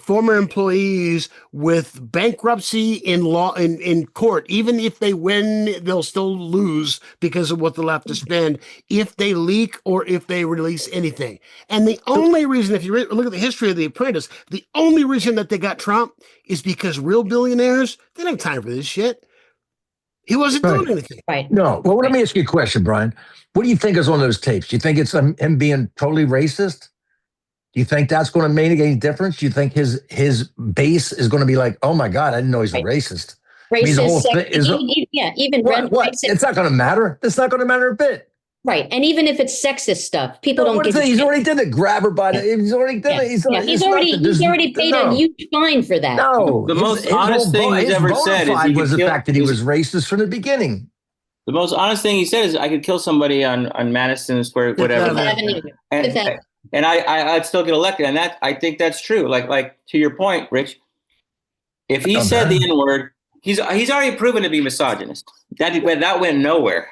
Speaker 1: former employees with bankruptcy in court. Even if they win, they'll still lose because of what the left has spent if they leak or if they release anything. And the only reason, if you look at the history of The Apprentice, the only reason that they got Trump is because real billionaires, they don't have time for this shit. He wasn't doing anything.
Speaker 2: Right.
Speaker 3: No. Well, let me ask you a question, Brian. What do you think is on those tapes? Do you think it's him being totally racist? Do you think that's going to make any difference? Do you think his base is going to be like, oh my God, I didn't know he's a racist?
Speaker 2: Racist, even
Speaker 3: what?
Speaker 2: racist.
Speaker 3: It's not going to matter. It's not going to matter a bit.
Speaker 2: Right. And even if it's sexist stuff, people don't get
Speaker 3: He's already did it. Grab her by the. He's already done it. He's
Speaker 2: already paid a huge fine for that.
Speaker 3: No.
Speaker 4: The most honest thing he's ever said
Speaker 3: was the fact that he was racist from the beginning.
Speaker 4: The most honest thing he said is, I could kill somebody on Madison Square, whatever. And I'd still get elected. And I think that's true. Like to your point, Rich, if he said the N-word, he's already proven to be misogynist. That went nowhere.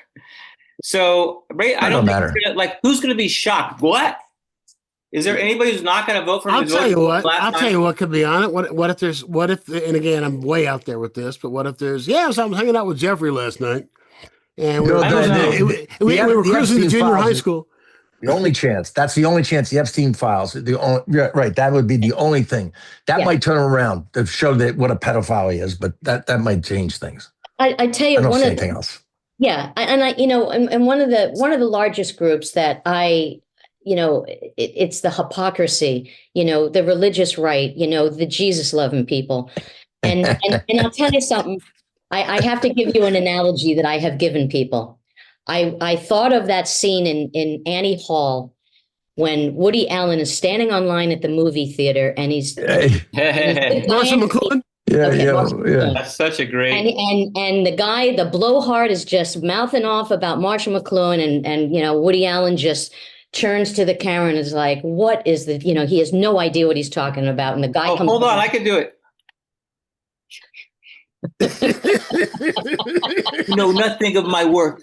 Speaker 4: So I don't think who's going to be shocked? What? Is there anybody who's not going to vote for him?
Speaker 1: I'll tell you what could be on it. What if, and again, I'm way out there with this, but what if there's, so I was hanging out with Jeffrey last night and we were cruising to junior high school.
Speaker 3: The only chance. That's the only chance. The Epstein files. Right. That would be the only thing that might turn around to show that what a pedophile he is. But that might change things.
Speaker 2: I tell you,
Speaker 3: I don't see anything else.
Speaker 2: Yeah, and one of the largest groups that it's the hypocrisy. The religious right. The Jesus loving people, and I'll tell you something. I have to give you an analogy that I have given people. I thought of that scene in Annie Hall when Woody Allen is standing online at the movie theater and he's
Speaker 1: Marshall McLuhan.
Speaker 3: Yeah.
Speaker 4: That's such a great.
Speaker 2: And the guy, the blowhard, is just mouthing off about Marshall McLuhan, and Woody Allen just turns to the camera and is like, "What is the?" He has no idea what he's talking about, and the guy comes.
Speaker 4: Hold on, I can do it. Nothing of my work.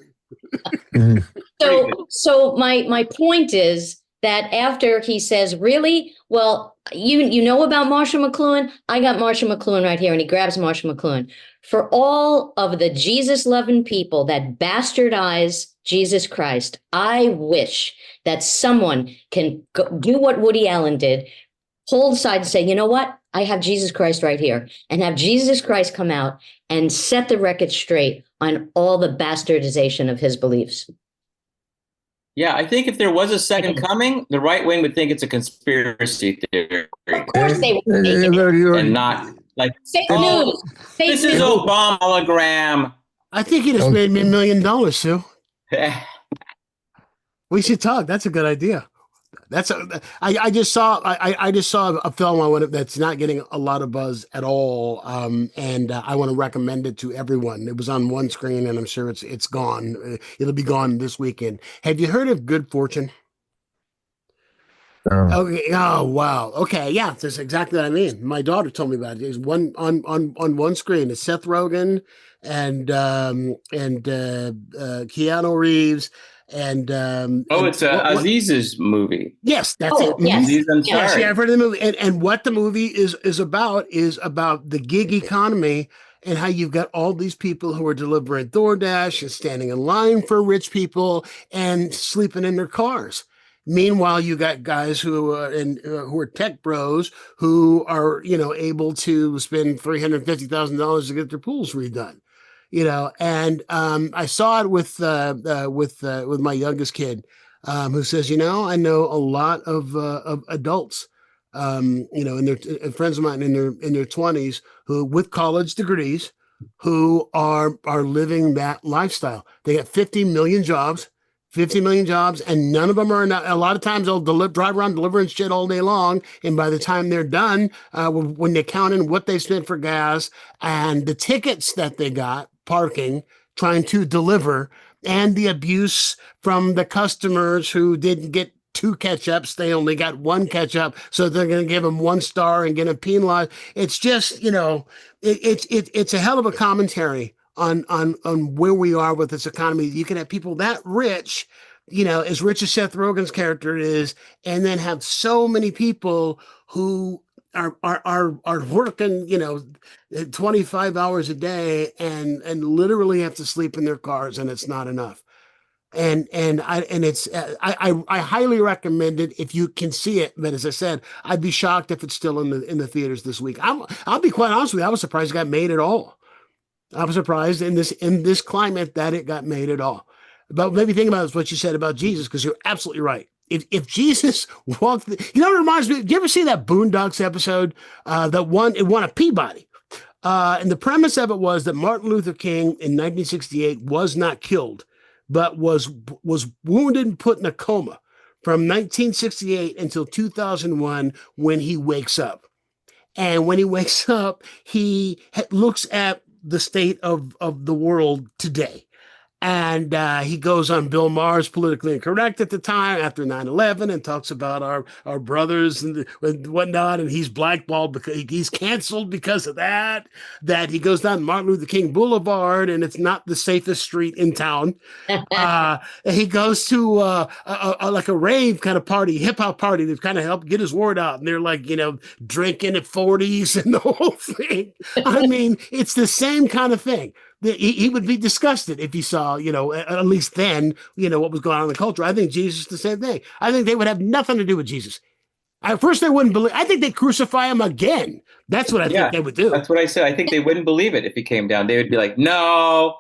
Speaker 2: So my point is that after he says, really, well, you know about Marshall McLuhan? I got Marshall McLuhan right here, and he grabs Marshall McLuhan. For all of the Jesus-loving people that bastardize Jesus Christ, I wish that someone can do what Woody Allen did, pull aside and say, you know what? I have Jesus Christ right here, and have Jesus Christ come out and set the record straight on all the bastardization of his beliefs.
Speaker 4: Yeah, I think if there was a second coming, the right wing would think it's a conspiracy theory.
Speaker 2: Of course they would.
Speaker 4: And not like,
Speaker 2: fake news.
Speaker 4: This is Obama hologram.
Speaker 1: I think he just made me $1 million, Sue. We should talk. That's a good idea. I just saw a film that's not getting a lot of buzz at all, and I want to recommend it to everyone. It was on one screen, and I'm sure it's gone. It'll be gone this weekend. Have you heard of Good Fortune? Okay. Oh wow. Okay. Yeah, that's exactly what I mean. My daughter told me about it. It's on one screen. It's Seth Rogen and Keanu Reeves. And
Speaker 4: it's Aziz's movie.
Speaker 1: Yes, that's it.
Speaker 2: Yes.
Speaker 4: Aziz Ansari.
Speaker 1: Yes, yeah, I've heard of the movie. And what the movie is about the gig economy and how you've got all these people who are delivering DoorDash and standing in line for rich people and sleeping in their cars. Meanwhile, you got guys who are tech bros who are able to spend $350,000 to get their pools redone. And I saw it with my youngest kid, who says, I know a lot of adults, and their friends of mine in their 20s who with college degrees who are living that lifestyle. They got 50 million jobs, and none of them are not. A lot of times they'll drive around delivering shit all day long, and by the time they're done, when they count in what they spent for gas and the tickets that they got parking, trying to deliver, and the abuse from the customers who didn't get 2 catch-ups. They only got 1 catch-up, so they're going to give him 1 star and get him penalized. It's just, it's a hell of a commentary on where we are with this economy. You can have people that rich, as rich as Seth Rogen's character is, and then have so many people who are working, 25 hours a day and literally have to sleep in their cars, and it's not enough. I highly recommend it if you can see it. But as I said, I'd be shocked if it's still in the theaters this week. I'll be quite honest with you. I was surprised it got made at all. I was surprised in this climate that it got made at all. But maybe think about what you said about Jesus, because you're absolutely right. If Jesus walked, it reminds me. Did you ever see that Boondocks episode? It won a Peabody. And the premise of it was that Martin Luther King in 1968 was not killed, but was wounded and put in a coma from 1968 until 2001 when he wakes up. And when he wakes up, he looks at the state of the world today. And he goes on Bill Maher's Politically Incorrect at the time after 9/11 and talks about our brothers and whatnot. And he's blackballed because he's canceled because of that. That he goes down Martin Luther King Boulevard and it's not the safest street in town. He goes to like a rave kind of party, hip hop party to kind of help get his word out. And they're like, drinking at 40s and the whole thing. I mean, it's the same kind of thing. He would be disgusted if he saw, at least then, what was going on in the culture. I think Jesus is the same thing. I think they would have nothing to do with Jesus. At first, they wouldn't believe. I think they'd crucify him again. That's what I think they would do.
Speaker 4: That's what I said. I think they wouldn't believe it if he came down. They would be like, no,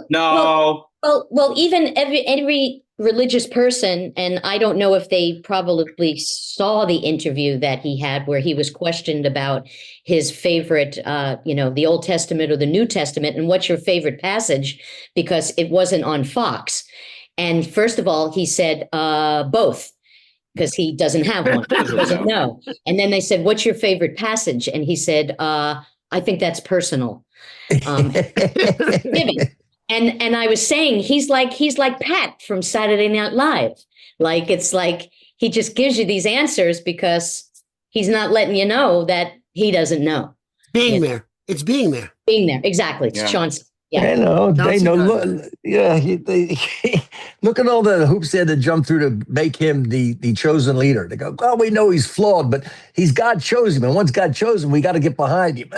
Speaker 4: no.
Speaker 2: Well, even every religious person, and I don't know if they probably saw the interview that he had where he was questioned about his favorite, the Old Testament or the New Testament, and what's your favorite passage, because it wasn't on Fox. And first of all, he said both, because he doesn't have one. He doesn't know. And then they said, what's your favorite passage? And he said, I think that's personal. And I was saying, he's like Pat from Saturday Night Live. Like, it's like he just gives you these answers because he's not letting you know that he doesn't know.
Speaker 1: Being there. It's being there.
Speaker 2: Being there. Exactly. It's Chauncey. Yeah.
Speaker 3: They know. Look, look at all the hoops they had to jump through to make him the chosen leader. They go, well, we know he's flawed, but he's God chose him. And once God chose him, we got to get behind him.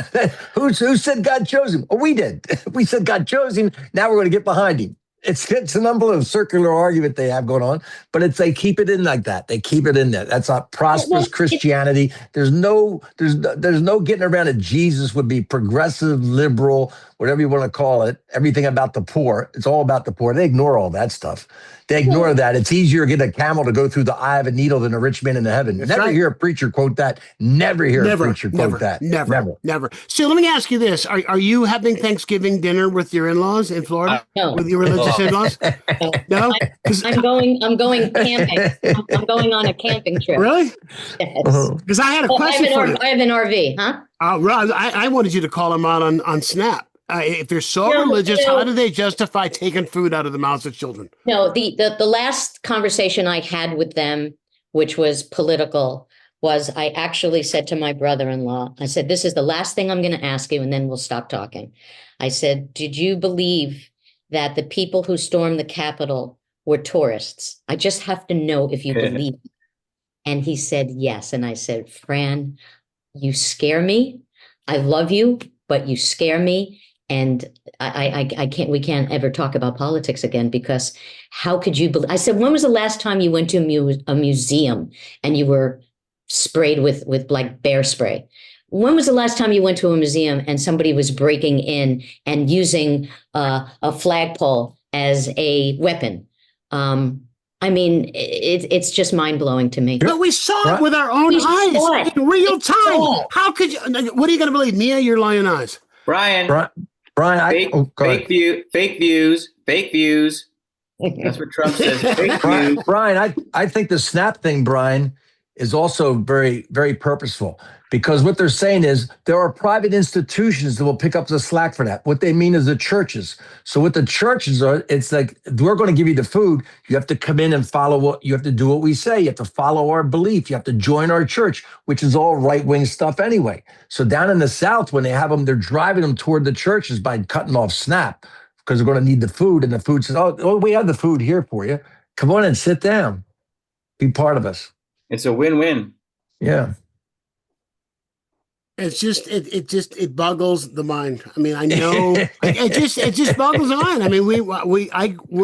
Speaker 3: Who said God chose him? Well, we did. We said God chose him. Now we're going to get behind him. It's a number of circular argument they have going on, but they keep it in like that. They keep it in there. That's not prosperous Christianity. There's no getting around it. Jesus would be progressive, liberal, whatever you want to call it. Everything about the poor. It's all about the poor. They ignore all that stuff. They ignore that. It's easier to get a camel to go through the eye of a needle than a rich man into heaven. Never hear a preacher quote that. Never hear a preacher quote that.
Speaker 1: Never. So let me ask you this. Are you having Thanksgiving dinner with your in-laws in Florida?
Speaker 2: No.
Speaker 1: With your religious in-laws? No?
Speaker 2: I'm going camping. I'm going on a camping trip.
Speaker 1: Really?
Speaker 2: Yes.
Speaker 1: Because I had a question for you.
Speaker 2: I have an RV, huh?
Speaker 1: I wanted you to call them out on Snap. If they're so religious, how do they justify taking food out of the mouths of children?
Speaker 2: No, the last conversation I had with them, which was political, was I actually said to my brother-in-law, I said, this is the last thing I'm going to ask you, and then we'll stop talking. I said, did you believe that the people who stormed the Capitol were tourists? I just have to know if you believe it. And he said, yes. And I said, Fran, you scare me. I love you, but you scare me. And I can't, we can't ever talk about politics again, because how could you believe? I said, when was the last time you went to a museum and you were sprayed with like bear spray? When was the last time you went to a museum and somebody was breaking in and using a flagpole as a weapon? I mean, it's just mind blowing to me.
Speaker 1: But we saw it with our own eyes in real time. How could you? What are you going to believe? Mia, your lying eyes.
Speaker 4: Brian, fake views. That's what Trump says. Fake views.
Speaker 3: Brian, I think the Snap thing, Brian, is also very, very purposeful, because what they're saying is there are private institutions that will pick up the slack for that. What they mean is the churches. So what the churches are, it's like, we're going to give you the food. You have to come in and follow what you have to do what we say. You have to follow our belief. You have to join our church, which is all right-wing stuff anyway. So down in the South, when they have them, they're driving them toward the churches by cutting off SNAP, because they're going to need the food. And the food says, oh, we have the food here for you. Come on and sit down. Be part of us.
Speaker 4: It's a win-win.
Speaker 3: Yeah.
Speaker 1: It's just it boggles the mind. I mean, I know it just boggles the mind. I mean,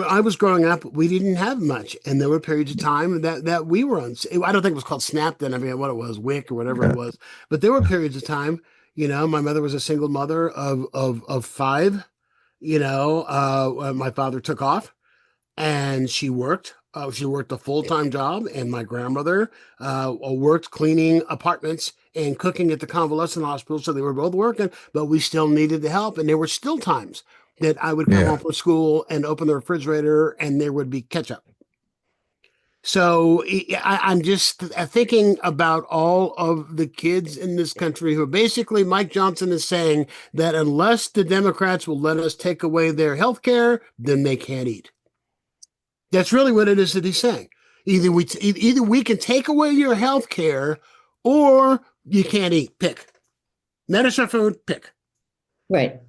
Speaker 1: I was growing up, we didn't have much, and there were periods of time that we were on. I don't think it was called SNAP then. I mean, what it was, WIC or whatever it was. But there were periods of time. My mother was a single mother of five. My father took off, and she worked. She worked a full-time job, and my grandmother worked cleaning apartments and cooking at the convalescent hospital. So they were both working, but we still needed the help. And there were still times that I would come home from school and open the refrigerator, and there would be ketchup. So I'm just thinking about all of the kids in this country who basically, Mike Johnson is saying that unless the Democrats will let us take away their health care, then they can't eat. That's really what it is that he's saying. Either we can take away your health care, or you can't eat. Pick. Medicine, food, pick.
Speaker 2: Right.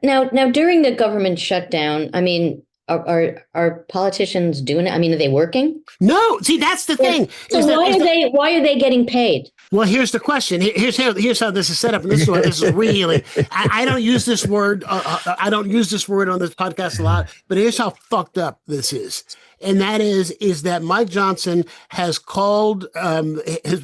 Speaker 2: Now, during the government shutdown, I mean, are politicians doing it? I mean, are they working?
Speaker 1: No. See, that's the thing.
Speaker 2: So why are they getting paid?
Speaker 1: Well, here's the question. Here's how this is set up, and this is really. I don't use this word. I don't use this word on this podcast a lot, but here's how fucked up this is, and that is that Mike Johnson has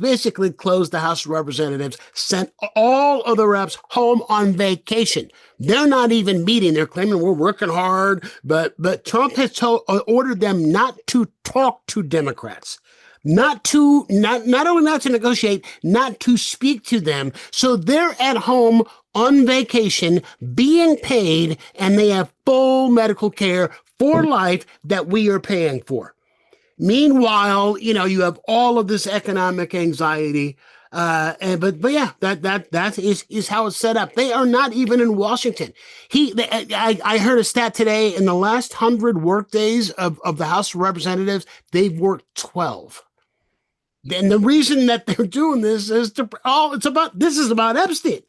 Speaker 1: basically closed the House of Representatives, sent all of the reps home on vacation. They're not even meeting. They're claiming we're working hard, but Trump has ordered them not to talk to Democrats. Not only not to negotiate, not to speak to them. So they're at home on vacation, being paid, and they have full medical care for life that we are paying for. Meanwhile, you have all of this economic anxiety. But yeah, that is how it's set up. They are not even in Washington. I heard a stat today. In the last 100 work days of the House of Representatives, they've worked 12. And the reason that they're doing this is this is about Epstein.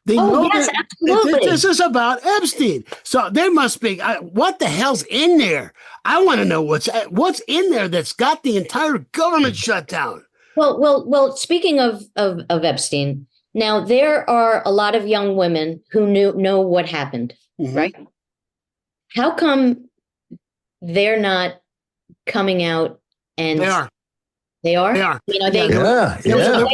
Speaker 1: They know
Speaker 2: yes, absolutely.
Speaker 1: This is about Epstein. So there must be what the hell's in there? I want to know what's in there that's got the entire government shut down.
Speaker 2: Well. Speaking of Epstein, now there are a lot of young women who know what happened, right? How come they're not coming out and
Speaker 1: They are?
Speaker 2: They are.
Speaker 1: They are.
Speaker 2: Are they
Speaker 3: Yeah.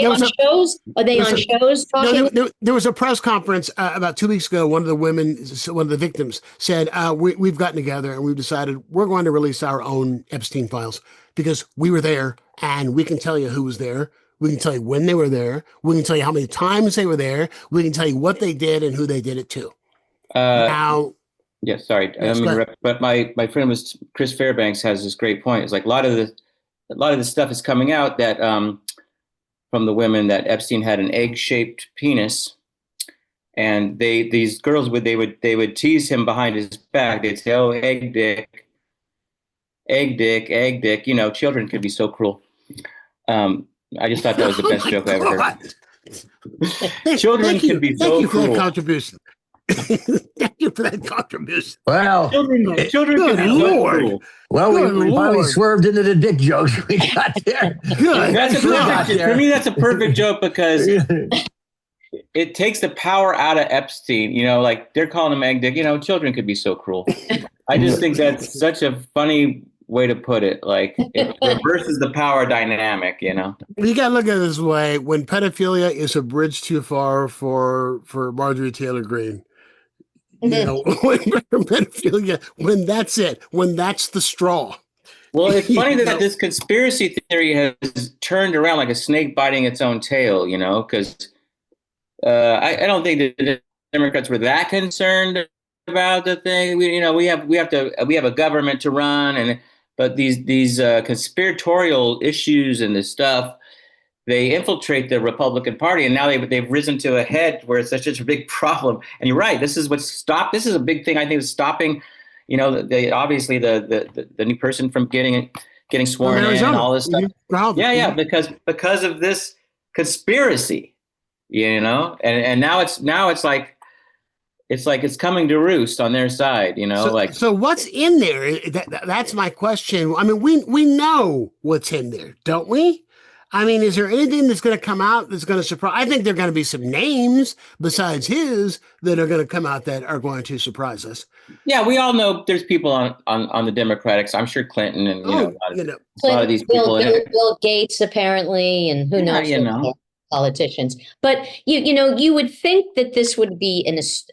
Speaker 2: on shows? Are they on shows talking?
Speaker 1: No, there was a press conference about 2 weeks ago. One of the victims said, we've gotten together and we've decided we're going to release our own Epstein files because we were there and we can tell you who was there. We can tell you when they were there. We can tell you how many times they were there. We can tell you what they did and who they did it to. Now.
Speaker 4: Yeah, sorry. But my friend Chris Fairbanks has this great point. It's like a lot of the stuff is coming out that from the women that Epstein had an egg-shaped penis, and these girls would tease him behind his back. They'd say, "Oh, egg dick, egg dick, egg dick." Children could be so cruel. I just thought that was the best joke I ever heard. Children can be so cruel.
Speaker 1: Thank you for that contribution. Thank you for that contribution.
Speaker 3: Well,
Speaker 4: children can be so cruel.
Speaker 3: Well, we finally swerved into the dick jokes we got there.
Speaker 1: Good.
Speaker 4: For me, that's a perfect joke because it takes the power out of Epstein. Like they're calling him egg dick. Children could be so cruel. I just think that's such a funny way to put it. Like it reverses the power dynamic. You
Speaker 1: got to look at it this way: when pedophilia is a bridge too far for Marjorie Taylor Greene. When pedophilia, when that's it, when that's the straw.
Speaker 4: Well, it's funny that this conspiracy theory has turned around like a snake biting its own tail, because I don't think the Democrats were that concerned about the thing. We have a government to run, but these conspiratorial issues and this stuff, they infiltrate the Republican Party, and now they've risen to a head where it's such a big problem. And you're right. This is what's stopped. This is a big thing. I think is stopping. Obviously the new person from getting sworn in and all this stuff.
Speaker 1: Mm-hmm.
Speaker 4: Yeah, because of this conspiracy, and now it's like it's coming to roost on their side,
Speaker 1: So what's in there? That's my question. I mean, we know what's in there, don't we? I mean, is there anything that's going to come out that's going to surprise? I think there are going to be some names besides his that are going to come out that are going to surprise us.
Speaker 4: Yeah, we all know there's people on the Democratic side. I'm sure Clinton and a lot of these people.
Speaker 2: Bill Gates apparently, and who knows? Politicians. But you would think that this would be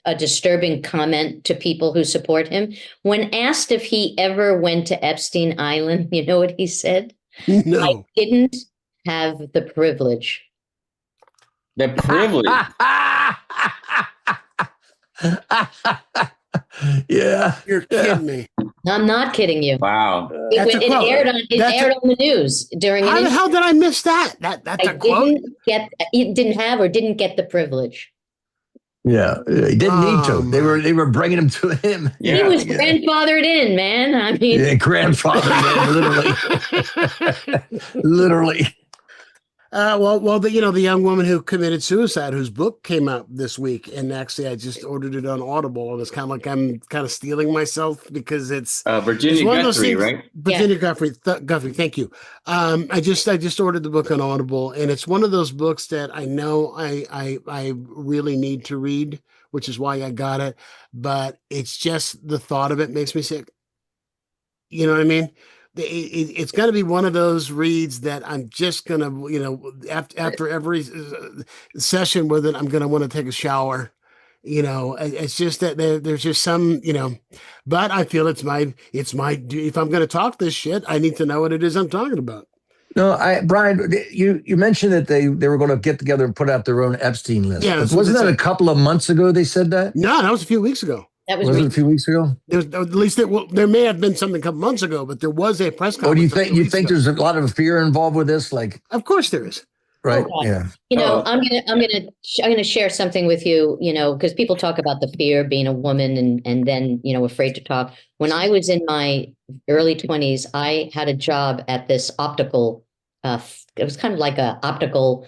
Speaker 2: a disturbing comment to people who support him. When asked if he ever went to Epstein Island, you know what he said?
Speaker 1: No.
Speaker 2: I didn't have the privilege.
Speaker 4: The privilege.
Speaker 3: Yeah.
Speaker 1: You're kidding me.
Speaker 2: I'm not kidding you.
Speaker 4: Wow.
Speaker 2: It aired on the news during.
Speaker 1: How the hell did I miss that? That's a quote.
Speaker 2: Didn't get the privilege.
Speaker 3: Yeah, he didn't need to. They were bringing him to him.
Speaker 2: Yeah, he was grandfathered in, man. I mean,
Speaker 3: grandfathered in, literally.
Speaker 1: The young woman who committed suicide, whose book came out this week, and actually I just ordered it on Audible, and it's kind of like I'm kind of stealing myself because it's
Speaker 4: Virginia Guthrie, right?
Speaker 1: Virginia Guthrie, Guthrie. Thank you. I just ordered the book on Audible, and it's one of those books that I know I really need to read, which is why I got it. But it's just the thought of it makes me sick. You know what I mean? It's going to be one of those reads that I'm just going to, after every session with it, I'm going to want to take a shower. It's just that there's just some, but I feel it's my duty. If I'm going to talk this shit, I need to know what it is I'm talking about.
Speaker 3: No, Brian, you mentioned that they were going to get together and put out their own Epstein list.
Speaker 1: Yeah,
Speaker 3: wasn't that a couple of months ago they said that?
Speaker 1: No, that was a few weeks ago.
Speaker 3: Was it a few weeks ago?
Speaker 1: At least there may have been something a couple months ago, but there was a press conference.
Speaker 3: Oh, do you think there's a lot of fear involved with this? Like,
Speaker 1: of course there is.
Speaker 3: Right. Yeah.
Speaker 2: I'm gonna share something with you. Because people talk about the fear of being a woman and then afraid to talk. When I was in my early 20s, I had a job at this optical. It was kind of like a optical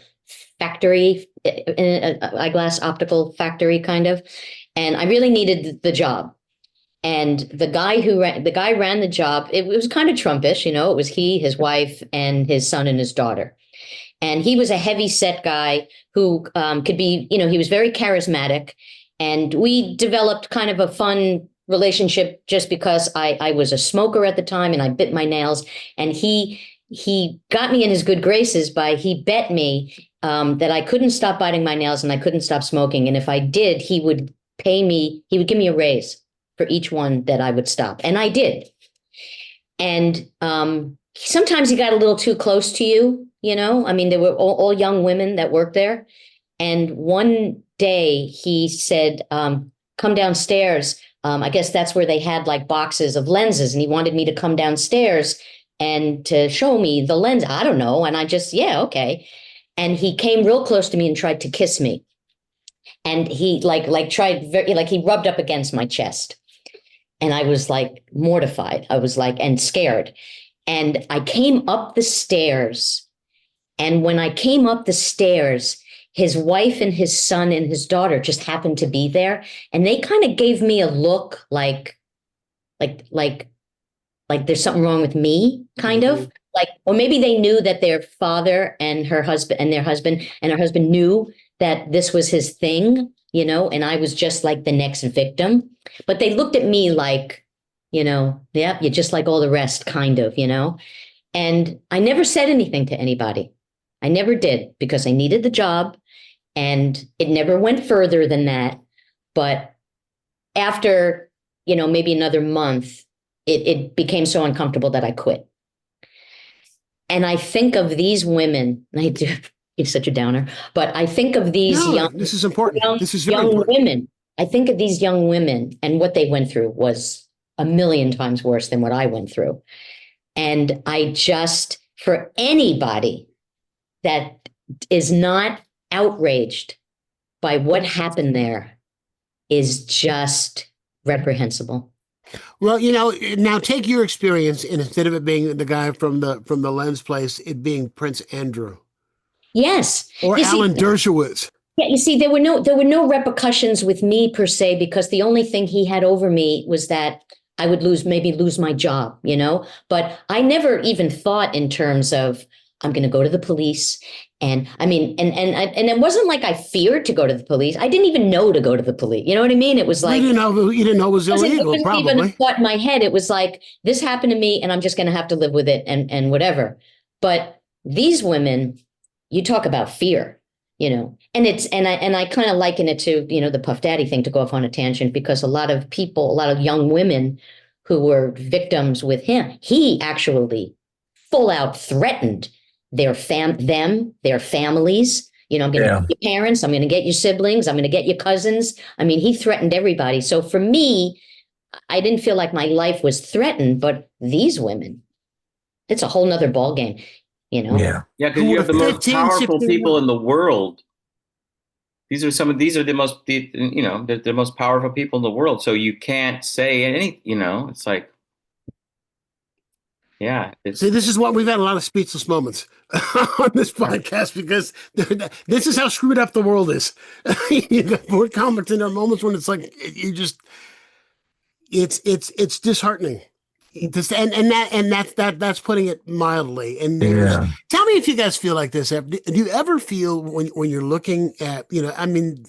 Speaker 2: factory, an eyeglass optical factory, kind of. And I really needed the job. And the guy ran the job. It was kind of Trumpish, it was he, his wife, and his son and his daughter. And he was a heavy set guy who could be, he was very charismatic. And we developed kind of a fun relationship just because I was a smoker at the time and I bit my nails. And he got me in his good graces he bet me that I couldn't stop biting my nails and I couldn't stop smoking. And if I did, he would give me a raise for each one that I would stop. And I did. And sometimes he got a little too close to you, I mean, they were all young women that worked there. And one day he said, come downstairs. I guess that's where they had like boxes of lenses. And he wanted me to come downstairs and to show me the lens. I don't know. And I just, yeah, okay. And he came real close to me and tried to kiss me. And he he rubbed up against my chest. And I was like mortified. I was like, and scared. And I came up the stairs. And when I came up the stairs, his wife and his son and his daughter just happened to be there. And they kind of gave me a look like there's something wrong with me, kind of. Or maybe they knew that their father and their husband knew that this was his thing, and I was just like the next victim. But they looked at me like, yeah, you're just like all the rest, kind of, And I never said anything to anybody. I never did because I needed the job and it never went further than that. But after, maybe another month, it became so uncomfortable that I quit. And I think of these women, I do. It's such a downer, but I think of these
Speaker 1: this is important. This is very
Speaker 2: young
Speaker 1: important.
Speaker 2: Women. I think of these young women and what they went through was a million times worse than what I went through. And I just, for anybody that is not outraged by what happened there is just reprehensible.
Speaker 1: Well, you know, now take your experience, and instead of it being the guy from the Lens place, it being Prince Andrew.
Speaker 2: Yes.
Speaker 1: Or Alan Dershowitz.
Speaker 2: Yeah, you see, there were no repercussions with me per se, because the only thing he had over me was that I would lose my job, you know? But I never even thought in terms of, I'm going to go to the police. And I mean, and it wasn't like I feared to go to the police. I didn't even know to go to the police. You know what I mean? It was like,
Speaker 1: you didn't know it was illegal,
Speaker 2: it wasn't even a thought in my head. It was like, this happened to me and I'm just going to have to live with it and whatever. But these women, you talk about fear, you know, and I kind of liken it to, you know, the Puff Daddy thing, to go off on a tangent, because a lot of young women who were victims with him, he actually full out threatened their families. You know, I'm going to get your parents, I'm going to get your siblings, I'm going to get your cousins. I mean, he threatened everybody. So for me, I didn't feel like my life was threatened, but these women, it's a whole nother ballgame, you know?
Speaker 3: Yeah.
Speaker 4: Yeah, because you have the most powerful people in the world. These are the most, you know, the most powerful people in the world. So you can't say any, you know, it's like, yeah.
Speaker 1: See, this is what we've had a lot of speechless moments on this podcast, because this is how screwed up the world is. We're commenting, there are moments when it's like it's disheartening. That's putting it mildly. And tell me if you guys feel like this. Do you ever feel when you're looking at, you know, I mean,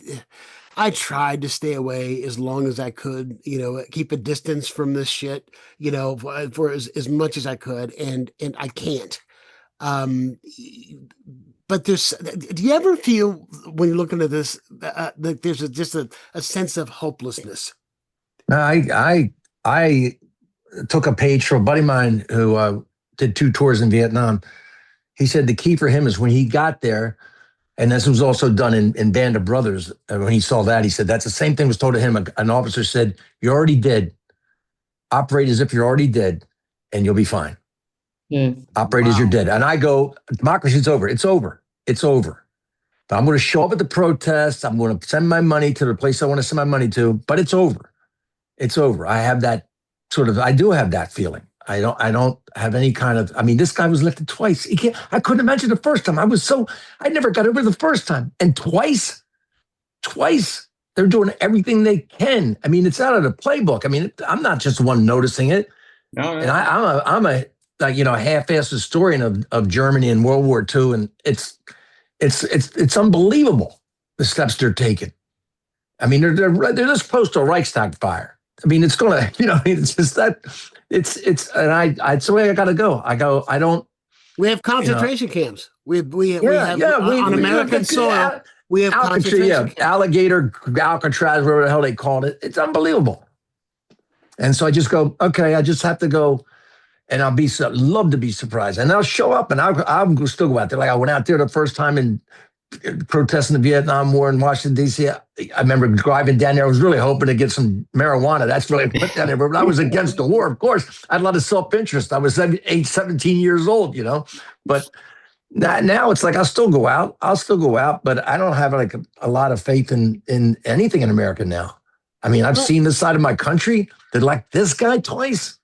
Speaker 1: I tried to stay away as long as I could, you know, keep a distance from this shit, you know, for as much as I could, and I can't. But do you ever feel when you're looking at this that there's just a sense of hopelessness?
Speaker 3: I took a page from a buddy of mine who did 2 tours in Vietnam. He said the key for him is when he got there, and this was also done in Band of Brothers. When he saw that, he said that's the same thing was told to him. An officer said, "You're already dead. Operate as if you're already dead, and you'll be fine. Operate as you're dead." And I go, democracy's over. It's over. It's over. But I'm going to show up at the protests. I'm going to send my money to the place I want to send my money to. But it's over. It's over. I have that I do have that feeling. I don't have any kind of, I mean, this guy was lifted twice. I couldn't imagine the first time. I never got over the first time. And twice, they're doing everything they can. I mean, it's out of the playbook. I mean, I'm not just one noticing it. No. And I'm a like, you know, half-assed historian of Germany in World War II. And it's unbelievable, the steps they're taking. I mean, they're this close to a Reichstag fire. I mean, it's going to, you know, it's just that it's the way I got to go. I don't.
Speaker 1: We have concentration camps. We have on American soil. We have concentration camps.
Speaker 3: Alligator, Alcatraz, whatever the hell they called it. It's unbelievable. And so I just go, okay, I just have to go, and I'll love to be surprised. And I'll show up, and I'll still go out there. Like I went out there the first time in protesting the Vietnam War in Washington, D.C. I remember driving down there. I was really hoping to get some marijuana. That's really put down there. But I was against the war, of course. I had a lot of self-interest. I was 17 years old, you know. But now it's like I'll still go out, but I don't have like a lot of faith in anything in America now. I mean, I've seen this side of my country that like this guy twice.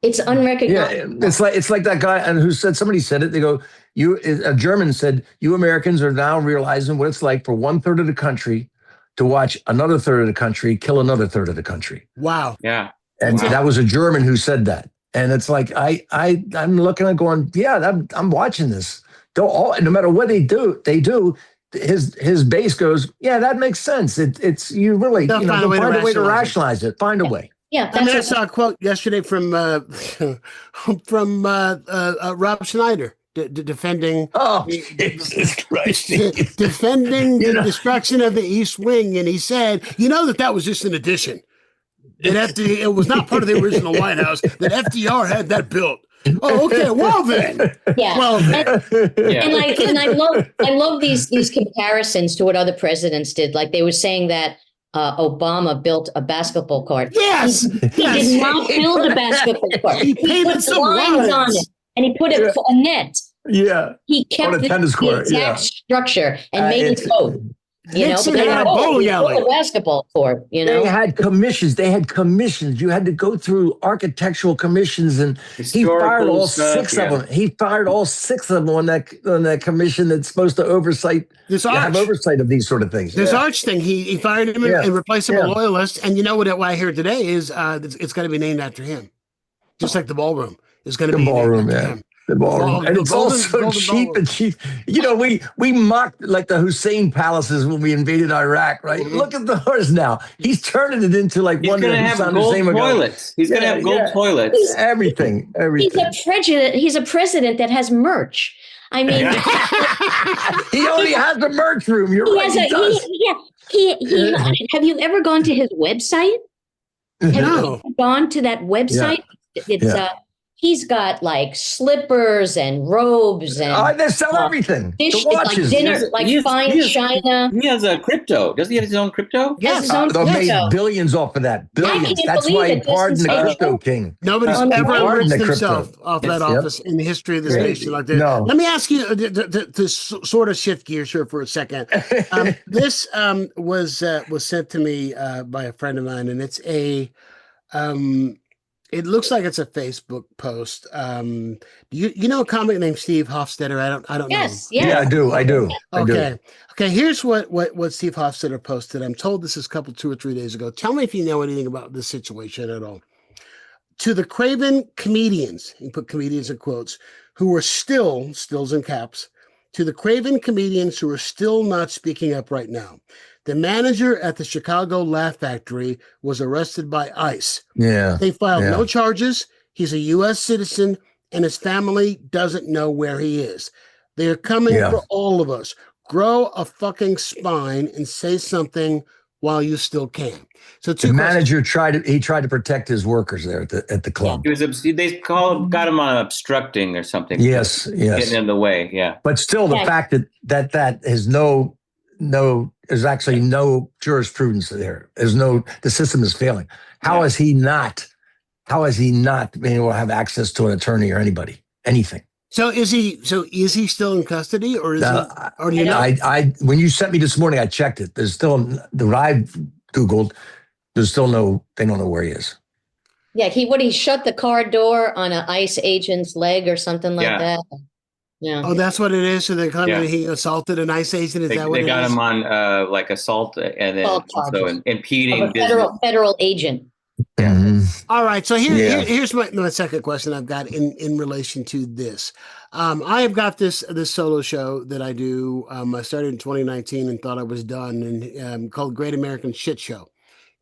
Speaker 2: It's unrecognizable.
Speaker 3: Yeah, it's like that guy and somebody said it. They go, a German said, you Americans are now realizing what it's like for 1/3 of the country to watch another third of the country kill another third of the country.
Speaker 1: Wow.
Speaker 4: Yeah.
Speaker 3: And that was a German who said that. And it's like, I'm looking at going, yeah, I'm watching this. No matter what they do, his base goes, yeah, that makes sense. It's you really,
Speaker 1: They'll
Speaker 3: find a way to rationalize it. Find a way.
Speaker 2: Yeah,
Speaker 1: I saw a quote yesterday from Rob Schneider defending.
Speaker 3: Oh, Jesus Christ!
Speaker 1: defending the destruction of the East Wing, and he said, "You know that was just an addition. That it was not part of the original White House. That FDR had that built." Oh, okay. Well then.
Speaker 2: Yeah.
Speaker 1: Well then.
Speaker 2: And I love these comparisons to what other presidents did. Like they were saying that Obama built a basketball court.
Speaker 1: Yes.
Speaker 2: He did not build a basketball court.
Speaker 1: He painted
Speaker 2: put
Speaker 1: some
Speaker 2: lines on it, and he put a net.
Speaker 3: Yeah.
Speaker 2: He kept
Speaker 3: On a tennis
Speaker 2: the
Speaker 3: court,
Speaker 2: exact
Speaker 3: yeah.
Speaker 2: structure and made it vote. You know,
Speaker 1: Nixon
Speaker 2: but they
Speaker 1: had a
Speaker 2: were,
Speaker 1: bowling
Speaker 2: he built
Speaker 1: alley.
Speaker 2: a basketball court, you
Speaker 3: They
Speaker 2: know.
Speaker 3: had commissions. They had commissions. You had to go through architectural commissions, and he fired
Speaker 4: Historical
Speaker 3: all
Speaker 4: stuff,
Speaker 3: six of
Speaker 4: yeah.
Speaker 3: them. He fired all six of them on that commission that's supposed to
Speaker 1: This
Speaker 3: have
Speaker 1: Arch.
Speaker 3: oversight of these sort of things.
Speaker 1: This
Speaker 3: Yeah.
Speaker 1: Arch thing, he fired him
Speaker 3: Yeah.
Speaker 1: and replaced him with
Speaker 3: Yeah.
Speaker 1: loyalists. And you know what I hear today is it's going to be named after him. Just like the ballroom is going to
Speaker 3: The
Speaker 1: be
Speaker 3: ballroom,
Speaker 1: named after
Speaker 3: yeah.
Speaker 1: him.
Speaker 3: The ballroom. And it's
Speaker 1: Golden
Speaker 3: also cheap
Speaker 1: ballroom.
Speaker 3: and cheap. You know, we mocked like the Hussein palaces when we invaded Iraq, right?
Speaker 1: Mhm.
Speaker 3: Look at ours now. He's turning it into like
Speaker 4: He's
Speaker 3: one
Speaker 4: going
Speaker 3: of
Speaker 4: to
Speaker 3: the
Speaker 4: have
Speaker 3: Saddam
Speaker 4: gold
Speaker 3: Hussein ago.
Speaker 4: toilets. He's going to
Speaker 3: Yeah,
Speaker 4: have gold
Speaker 3: yeah.
Speaker 4: toilets.
Speaker 3: Everything.
Speaker 2: He's a president that has merch. I mean,
Speaker 3: He only has the merch room. You're
Speaker 2: he
Speaker 3: right.
Speaker 2: has
Speaker 3: He does.
Speaker 2: have you ever gone to his website? Have
Speaker 1: No.
Speaker 2: you ever gone to that website? It's
Speaker 3: Yeah.
Speaker 2: he's got like slippers and robes and
Speaker 3: They sell everything.
Speaker 2: fish,
Speaker 3: The watches.
Speaker 2: like dinner, like fine china.
Speaker 4: He has a crypto. Does he have his own crypto?
Speaker 2: Has his own
Speaker 3: They made
Speaker 2: crypto.
Speaker 3: billions off of that. Billions.
Speaker 2: can't
Speaker 3: That's
Speaker 2: believe
Speaker 3: why he
Speaker 2: it. This
Speaker 3: pardoned
Speaker 2: is
Speaker 3: the
Speaker 2: like-
Speaker 3: crypto king.
Speaker 1: Nobody's
Speaker 2: On the
Speaker 1: ever
Speaker 2: right.
Speaker 3: Pardon
Speaker 1: enriched
Speaker 3: the
Speaker 1: himself
Speaker 3: crypto.
Speaker 1: off that
Speaker 4: Yep.
Speaker 1: office in the history of this
Speaker 3: Right.
Speaker 1: nation. Like that.
Speaker 3: No.
Speaker 1: Let me ask you to sort of shift gears here for a second. This was sent to me by a friend of mine, and it's it looks like it's a Facebook post. Do you know a comic named Steve Hofstetter? I don't know.
Speaker 2: Yes,
Speaker 1: Him.
Speaker 3: Yeah, I do. I do.
Speaker 1: Okay. Here's what Steve Hofstetter posted. I'm told this is 2 or 3 days ago. Tell me if you know anything about this situation at all. To the craven comedians, he put comedians in quotes, who are stills in caps, to the craven comedians who are still not speaking up right now. The manager at the Chicago Laugh Factory was arrested by ICE.
Speaker 3: Yeah.
Speaker 1: They filed
Speaker 3: Yeah.
Speaker 1: no charges. He's a U.S. citizen, and his family doesn't know where he is. They are coming
Speaker 3: Yeah.
Speaker 1: for all of us. Grow a fucking spine and say something while you still can. So
Speaker 3: The manager tried to protect his workers there at the club.
Speaker 4: He was got him on obstructing or something.
Speaker 3: Yes.
Speaker 4: Getting in the way. Yeah.
Speaker 3: But still, the fact that is there's actually no jurisprudence there. The system is failing. How has he not been able to have access to an attorney or anything?
Speaker 1: So is he still in custody, or is he? Or do you know?
Speaker 3: I when you sent me this morning, I checked it. There's still what I've Googled. There's still they don't know where he is.
Speaker 2: Yeah, he shut the car door on an ICE agent's leg or something like that. Yeah.
Speaker 1: Oh, that's what it is. So they he assaulted an ICE agent. Is that what
Speaker 4: they
Speaker 1: it
Speaker 4: got
Speaker 1: is?
Speaker 4: him on like assault and then also impeding
Speaker 2: Of a federal agent.
Speaker 1: All right. So here's my second question I've got in relation to this. I have got this solo show that I do. I started in 2019 and thought I was done, and called Great American Shit Show,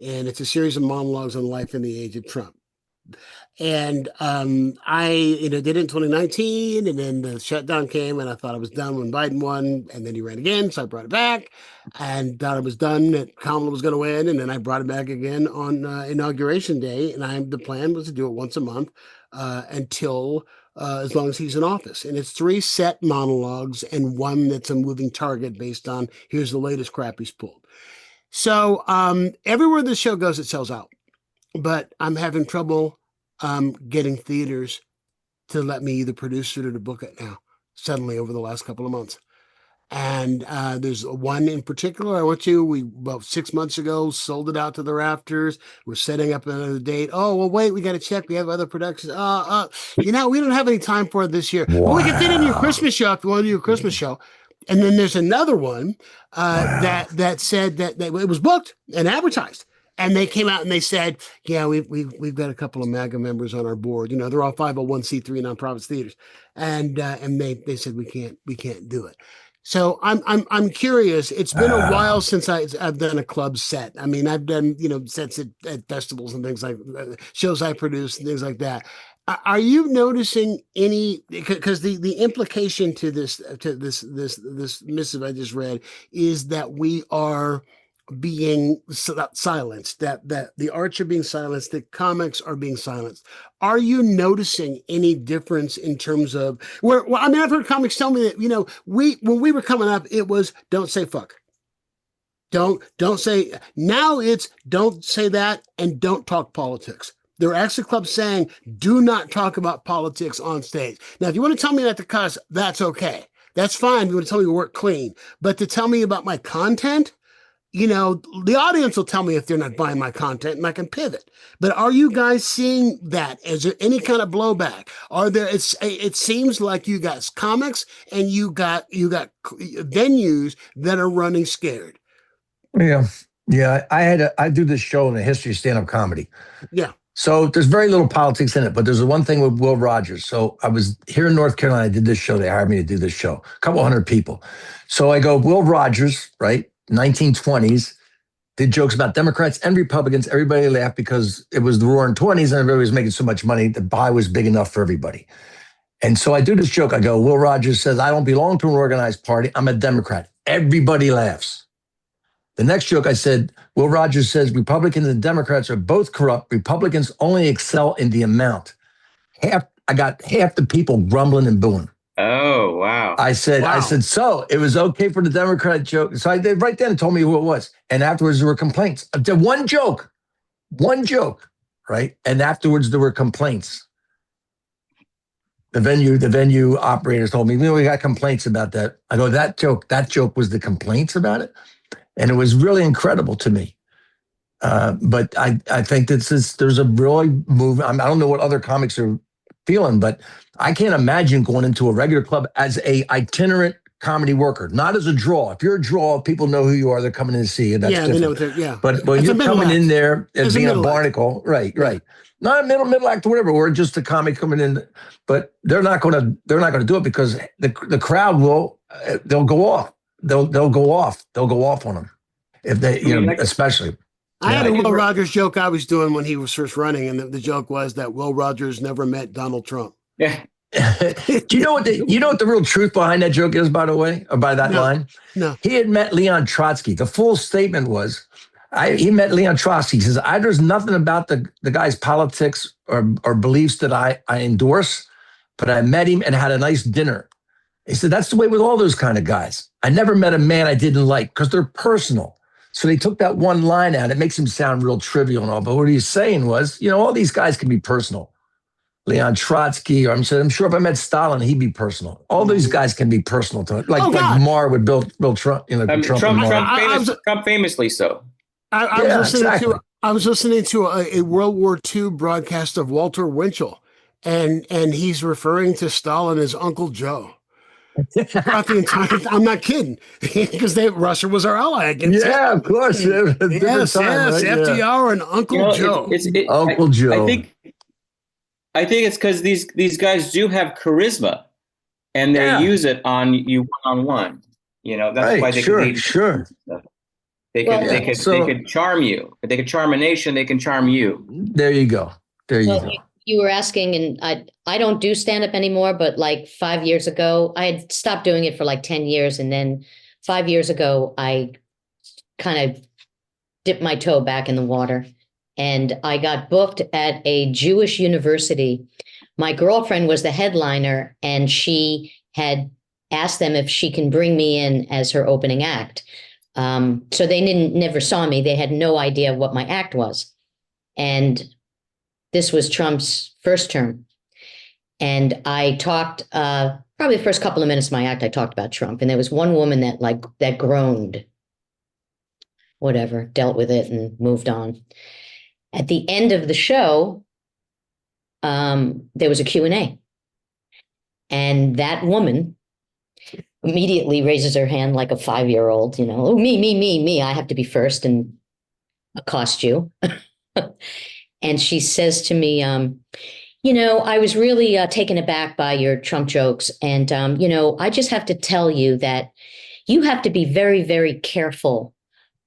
Speaker 1: and it's a series of monologues on life in the age of Trump. And I did it in 2019, and then the shutdown came, and I thought I was done when Biden won, and then he ran again, so I brought it back, and thought I was done, that Kamala was going to win, and then I brought it back again on Inauguration Day, and the plan was to do it once a month until as long as he's in office, and it's 3 set monologues and one that's a moving target based on here's the latest crap he's pulled. So everywhere the show goes, it sells out, but I'm having trouble getting theaters to let me either produce it or to book it now, suddenly over the last couple of months. And there's one in particular I went to, about 6 months ago, sold it out to the rafters. We're setting up another date. Oh, well, wait, we got to check. We have other productions. We don't have any time for it this year. Wow. Well, we can fit in your Christmas show if you want to do your Christmas show. And then there's another one that said that it was booked and advertised. And they came out and they said, yeah, we've got a couple of MAGA members on our board. They're all 501c3 nonprofit theaters. And they said we can't do it. So I'm curious. It's been a while since I've done a club set. I mean, I've done sets at festivals and things like shows I produce and things like that. Are you noticing any? Because the implication to this missive I just read is that we are being silenced, that the arts are being silenced, the comics are being silenced. Are you noticing any difference in terms of I've heard comics tell me that, when we were coming up, it was don't say fuck. Don't say, now it's don't say that and don't talk politics. There are actually clubs saying, do not talk about politics on stage. Now, if you want to tell me not to cuss, that's okay. That's fine. You want to tell me to work clean. But to tell me about my content, the audience will tell me if they're not buying my content and I can pivot. But are you guys seeing that? Is there any kind of blowback? It seems like you got comics and you got venues that are running scared.
Speaker 3: Yeah. Yeah. I do this show in the history of stand-up comedy.
Speaker 1: Yeah.
Speaker 3: So there's very little politics in it, but there's the one thing with Will Rogers. So I was here in North Carolina. I did this show. They hired me to do this show, a couple hundred people. So I go, Will Rogers, right? 1920s, did jokes about Democrats and Republicans. Everybody laughed because it was the roaring 20s and everybody was making so much money. The pie was big enough for everybody. And so I do this joke. I go, Will Rogers says, I don't belong to an organized party. I'm a Democrat. Everybody laughs. The next joke I said, Will Rogers says Republicans and Democrats are both corrupt. Republicans only excel in the amount. I got half the people grumbling and booing.
Speaker 4: Oh, wow.
Speaker 3: I said, so it was okay for the Democrat joke. So I did right then told me who it was. And afterwards there were complaints. I did one joke, right? And afterwards there were complaints. The venue operators told me, we got complaints about that. I go, that joke was the complaints about it. And it was really incredible to me. But I think there's a really move. I don't know what other comics are feeling, but I can't imagine going into a regular club as a itinerant comedy worker, not as a draw. If you're a draw, people know who you are. They're coming in to see you. That's different. But when you're coming in there as being a barnacle, right. Not a middle act or whatever, or just a comic coming in, but they're not going to do it because the crowd they'll go off. They'll go off on them if they, especially.
Speaker 1: I had a Will Rogers joke I was doing when he was first running, and the joke was that Will Rogers never met Donald Trump.
Speaker 4: Yeah.
Speaker 3: Do you know what the real truth behind that joke is, by the way, or by that line?
Speaker 1: No.
Speaker 3: He had met Leon Trotsky. The full statement was, he met Leon Trotsky. He says, there's nothing about the guy's politics or beliefs that I endorse, but I met him and had a nice dinner. He said, that's the way with all those kind of guys. I never met a man I didn't like because they're personal. So they took that one line out. It makes him sound real trivial and all. But what he's saying was, all these guys can be personal. Leon Trotsky, or I'm sure if I met Stalin, he'd be personal. All these guys can be personal to it. Like Marr with Bill Trump.
Speaker 4: Trump famously so.
Speaker 1: I was listening to a World War II broadcast of Walter Winchell, and he's referring to Stalin as Uncle Joe. Throughout the entire, I'm not kidding, because Russia was our ally against.
Speaker 3: Yeah, of course.
Speaker 1: Yes, right? FDR and Uncle Joe.
Speaker 3: Uncle Joe.
Speaker 4: I think it's because these guys do have charisma, and they use it on you one-on-one. That's why they can. They could charm you. If they could charm a nation, they can charm you.
Speaker 3: There you go.
Speaker 2: You were asking, and I don't do stand-up anymore, but like 5 years ago, I had stopped doing it for like 10 years. And then 5 years ago, I kind of dipped my toe back in the water. And I got booked at a Jewish university. My girlfriend was the headliner, and she had asked them if she can bring me in as her opening act. So they never saw me. They had no idea what my act was. And this was Trump's first term. And I talked, probably the first couple of minutes of my act, I talked about Trump. And there was one woman that groaned, whatever, dealt with it and moved on. At the end of the show, there was a Q&A. And that woman immediately raises her hand like a 5-year-old, oh, me, I have to be first and accost you. And she says to me, I was really taken aback by your Trump jokes. And, I just have to tell you that you have to be very, very careful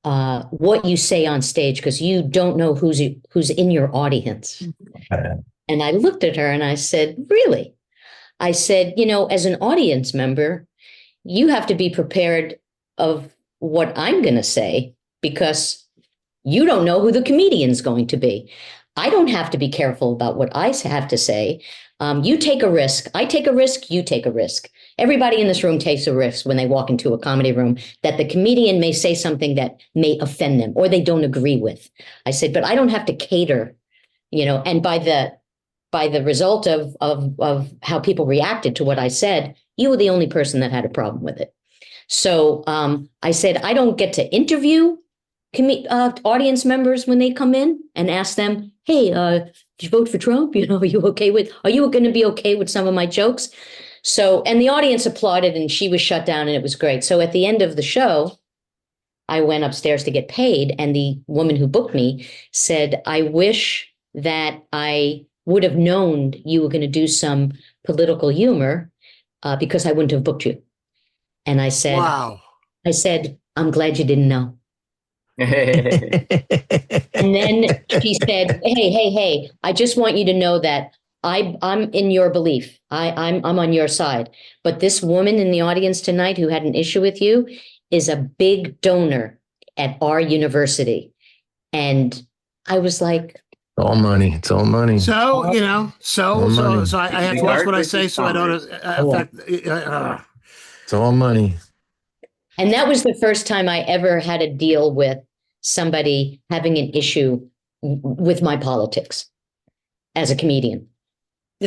Speaker 2: what you say on stage, because you don't know who's in your audience. And I looked at her and I said, really? I said, as an audience member, you have to be prepared of what I'm going to say, because you don't know who the comedian's going to be. I don't have to be careful about what I have to say. You take a risk. I take a risk. You take a risk. Everybody in this room takes a risk when they walk into a comedy room that the comedian may say something that may offend them or they don't agree with. I said, but I don't have to cater and by the result of how people reacted to what I said, you were the only person that had a problem with it. So I said, I don't get to interview audience members when they come in and ask them, hey, did you vote for Trump? Are you going to be okay with some of my jokes? So, and the audience applauded and she was shut down and it was great. So at the end of the show, I went upstairs to get paid. And the woman who booked me said, I wish that I would have known you were going to do some political humor because I wouldn't have booked you. And I said,
Speaker 1: Wow.
Speaker 2: I'm glad you didn't know. And then she said, hey, I just want you to know that I'm in your belief. I'm on your side. But this woman in the audience tonight who had an issue with you is a big donor at our university. And I was like,
Speaker 3: all money. It's all money.
Speaker 1: So, so I have to watch what I say so I don't affect.
Speaker 3: It's all money.
Speaker 2: And that was the first time I ever had to deal with somebody having an issue with my politics as a comedian.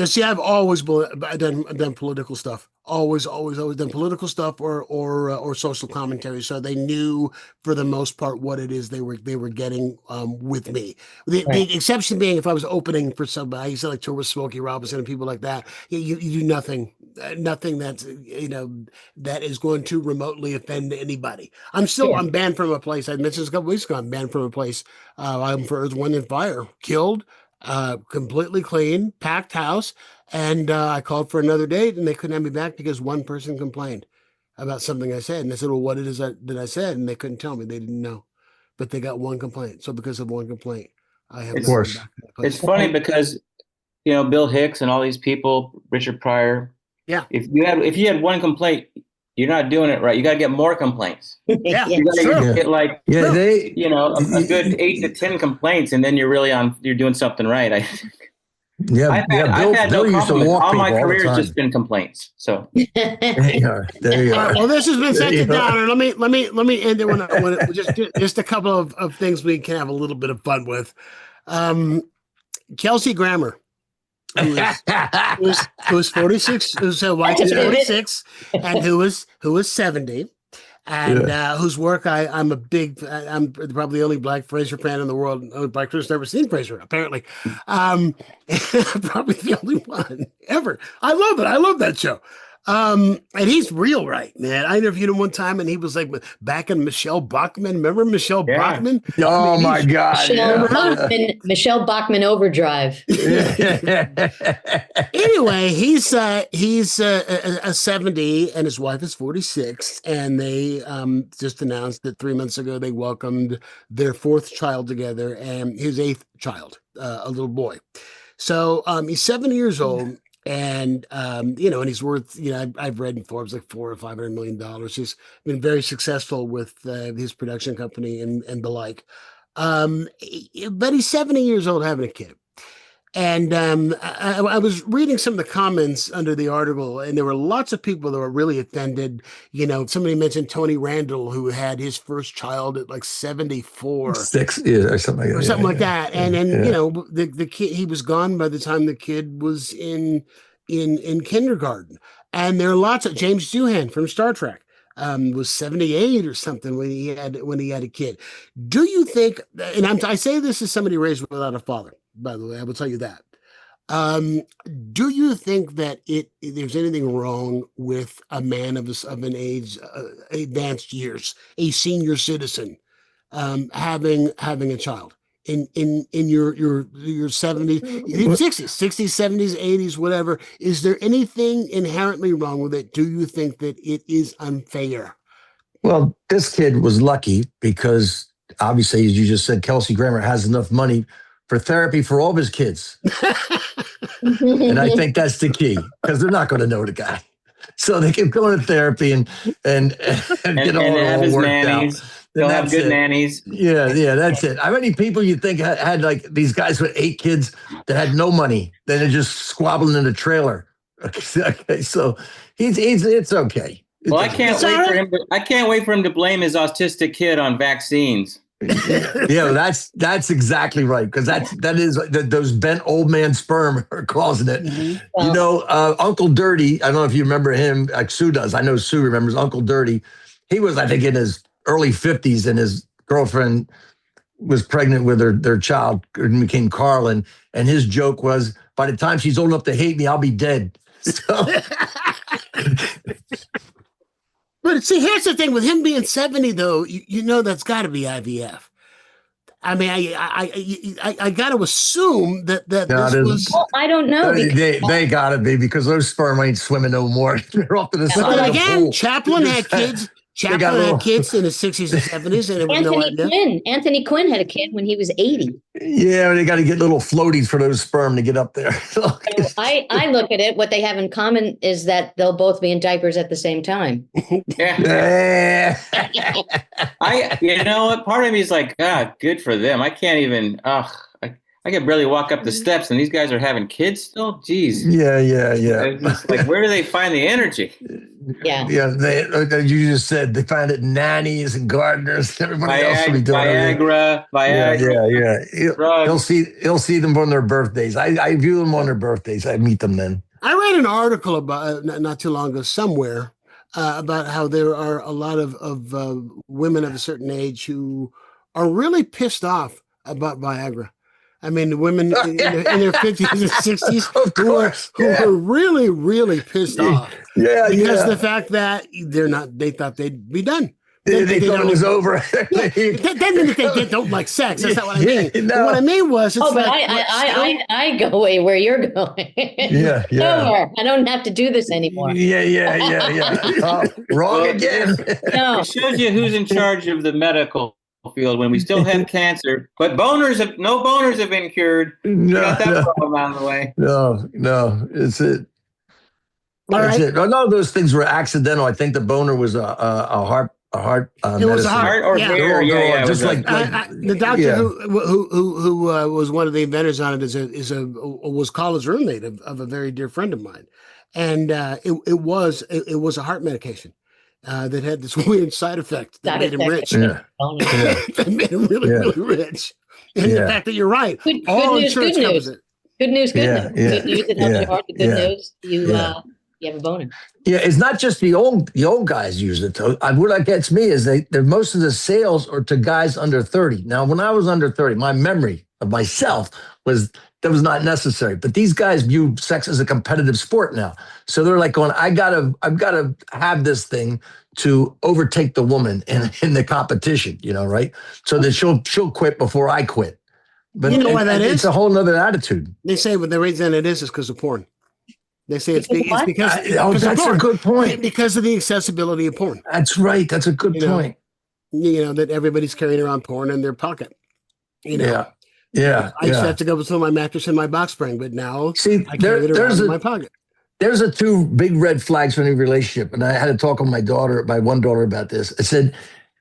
Speaker 1: See, I've always done political stuff. Always done political stuff or social commentary. So they knew for the most part what it is they were getting with me. The exception being if I was opening for somebody, I used to like tour with Smokey Robinson and people like that. You do nothing that's that is going to remotely offend anybody. I'm banned from a place. I mentioned this a couple weeks ago. I'm banned from a place. I'm for Earth, Wind, and Fire. Killed. Completely clean, packed house, and I called for another date, and they couldn't have me back because one person complained about something I said, and they said, "Well, what it is that I said?" And they couldn't tell me; they didn't know, but they got one complaint. So because of one complaint, I have.
Speaker 3: Of course,
Speaker 4: it's funny because Bill Hicks and all these people, Richard Pryor.
Speaker 1: Yeah.
Speaker 4: If you had one complaint, you're not doing it right. You got to get more complaints.
Speaker 1: Yeah,
Speaker 4: you got to get like
Speaker 3: they
Speaker 4: a good 8 to 10 complaints, and then you're doing something right. I've had no compliments. All my career has just been complaints. So
Speaker 3: there you are.
Speaker 1: Well, this has been sent down, and let me end it when just a couple of things we can have a little bit of fun with. Kelsey Grammer. Who was 46, whose wife is 46, and who was 70, and whose work I'm probably the only Black Frasier fan in the world. Only Black person's never seen Frasier, apparently. Probably the only one ever. I love it. I love that show. And he's real right, man. I interviewed him one time and he was like back in Michelle Bachmann. Remember Michelle Bachmann?
Speaker 3: Oh my God.
Speaker 2: Michelle Bachmann Overdrive.
Speaker 1: Anyway, he's a 70 and his wife is 46. And they just announced that 3 months ago they welcomed their 4th child together and his 8th child, a little boy. So he's 70 years old. And, and he's worth, I've read in Forbes like $400 or $500 million. He's been very successful with his production company and the like. But he's 70 years old having a kid. And I was reading some of the comments under the article, and there were lots of people that were really offended. Somebody mentioned Tony Randall, who had his first child at like 74.
Speaker 3: 6 years or something like that.
Speaker 1: Or something like that. And the kid, he was gone by the time the kid was in kindergarten. And there are lots of James Doohan from Star Trek. Was 78 or something when he had a kid. Do you think? And I say this as somebody raised without a father. By the way, I will tell you that. Do you think that there's anything wrong with a man of an age, advanced years, a senior citizen, having a child in your 70s, 60s, 70s, 80s, whatever? Is there anything inherently wrong with it? Do you think that it is unfair?
Speaker 3: Well, this kid was lucky because obviously, as you just said, Kelsey Grammer has enough money for therapy for all of his kids. And I think that's the key because they're not going to know the guy. So they can go to therapy and get all worked out.
Speaker 4: They'll have good nannies.
Speaker 3: Yeah, that's it. How many people you think had like these guys with 8 kids that had no money? Then they're just squabbling in a trailer. Okay, so it's okay.
Speaker 4: Well, I can't wait for him to blame his autistic kid on vaccines.
Speaker 3: Yeah, that's exactly right, because that is those bent old man sperm are causing it.
Speaker 1: Mhm.
Speaker 3: You know, Uncle Dirty. I don't know if you remember him. Like Sue does. I know Sue remembers Uncle Dirty. He was, I think, in his early 50s, and his girlfriend was pregnant with their child and became Carlin. And his joke was, by the time she's old enough to hate me, I'll be dead. So,
Speaker 1: But see, here's the thing with him being 70, though, you know that's got to be IVF. I mean, I got to assume that
Speaker 3: No,
Speaker 1: this
Speaker 3: it
Speaker 1: was.
Speaker 3: isn't.
Speaker 2: Well, I don't know.
Speaker 3: they got to be, because those sperm ain't swimming no more. They're off to the
Speaker 1: But
Speaker 3: side
Speaker 1: then
Speaker 3: of the
Speaker 1: again,
Speaker 3: pool.
Speaker 1: Chaplin had kids. Chaplin
Speaker 3: little-
Speaker 1: had kids in his 60s and 70s, and it was no idea.
Speaker 2: Anthony Quinn had a kid when he was 80.
Speaker 3: Yeah, they got to get little floaties for those sperm to get up there.
Speaker 2: So I look at it, what they have in common is that they'll both be in diapers at the same time.
Speaker 4: Yeah.
Speaker 3: Yeah.
Speaker 4: You know what? Part of me is like, good for them. I can't even, I can barely walk up the steps, and these guys are having kids still? Jeez.
Speaker 3: Yeah.
Speaker 4: It's just like, where do they find the energy?
Speaker 2: Yeah.
Speaker 3: Yeah, you just said they find it in nannies and gardeners. Everybody else will be doing everything.
Speaker 4: Viagra.
Speaker 3: Yeah.
Speaker 4: Drugs.
Speaker 3: He'll see them on their birthdays. I view them on their birthdays. I meet them then.
Speaker 1: I read an article about not too long ago somewhere about how there are a lot of women of a certain age who are really pissed off about Viagra. I mean, the women in their 50s and 60s who are really, really pissed off.
Speaker 3: Yeah,
Speaker 1: because the fact that they thought they'd be done.
Speaker 3: They thought it was over.
Speaker 1: They don't like sex. That's not what I mean.
Speaker 3: No.
Speaker 1: What I mean was, it's
Speaker 2: but I go away where you're going.
Speaker 3: Yeah.
Speaker 2: Over. I don't have to do this anymore.
Speaker 3: Yeah. Wrong again.
Speaker 2: No.
Speaker 4: It shows you who's in charge of the medical field when we still have cancer, but no boners have been cured.
Speaker 3: No,
Speaker 4: got that problem out of the way.
Speaker 3: No, it's it.
Speaker 1: That's
Speaker 3: it. No, those things were accidental. I think the boner was a heart.
Speaker 1: It was a heart
Speaker 4: or
Speaker 1: yeah.
Speaker 4: hair. Yeah.
Speaker 3: Just like
Speaker 1: the doctor who was one of the inventors on it was college roommate of a very dear friend of mine, and it was a heart medication that had this weird side effect that made him rich.
Speaker 3: Yeah.
Speaker 1: That made him really rich. And the fact that you're right, all insurance covers it.
Speaker 2: Good news.
Speaker 3: Yeah.
Speaker 2: Good news. It helps your heart. The good news. You have a boner.
Speaker 3: Yeah, it's not just the old guys use it. Though. What gets me is most of the sales are to guys under 30. Now, when I was under 30, my memory of myself was that was not necessary. But these guys view sex as a competitive sport now. So they're like going, I've got to have this thing to overtake the woman in the competition, right? So that she'll quit before I quit. But
Speaker 1: you know why that is?
Speaker 3: It's a whole nother attitude.
Speaker 1: They say the reason it is because of porn. They say it's because
Speaker 3: that's a good point.
Speaker 1: Because of the accessibility of porn.
Speaker 3: That's right. That's a good point.
Speaker 1: That everybody's carrying around porn in their pocket.
Speaker 3: Yeah.
Speaker 1: I used to have to go through my mattress and my box spring, but now I carry it around in my pocket.
Speaker 3: There's two big red flags for any relationship, and I had to talk with my one daughter about this. I said,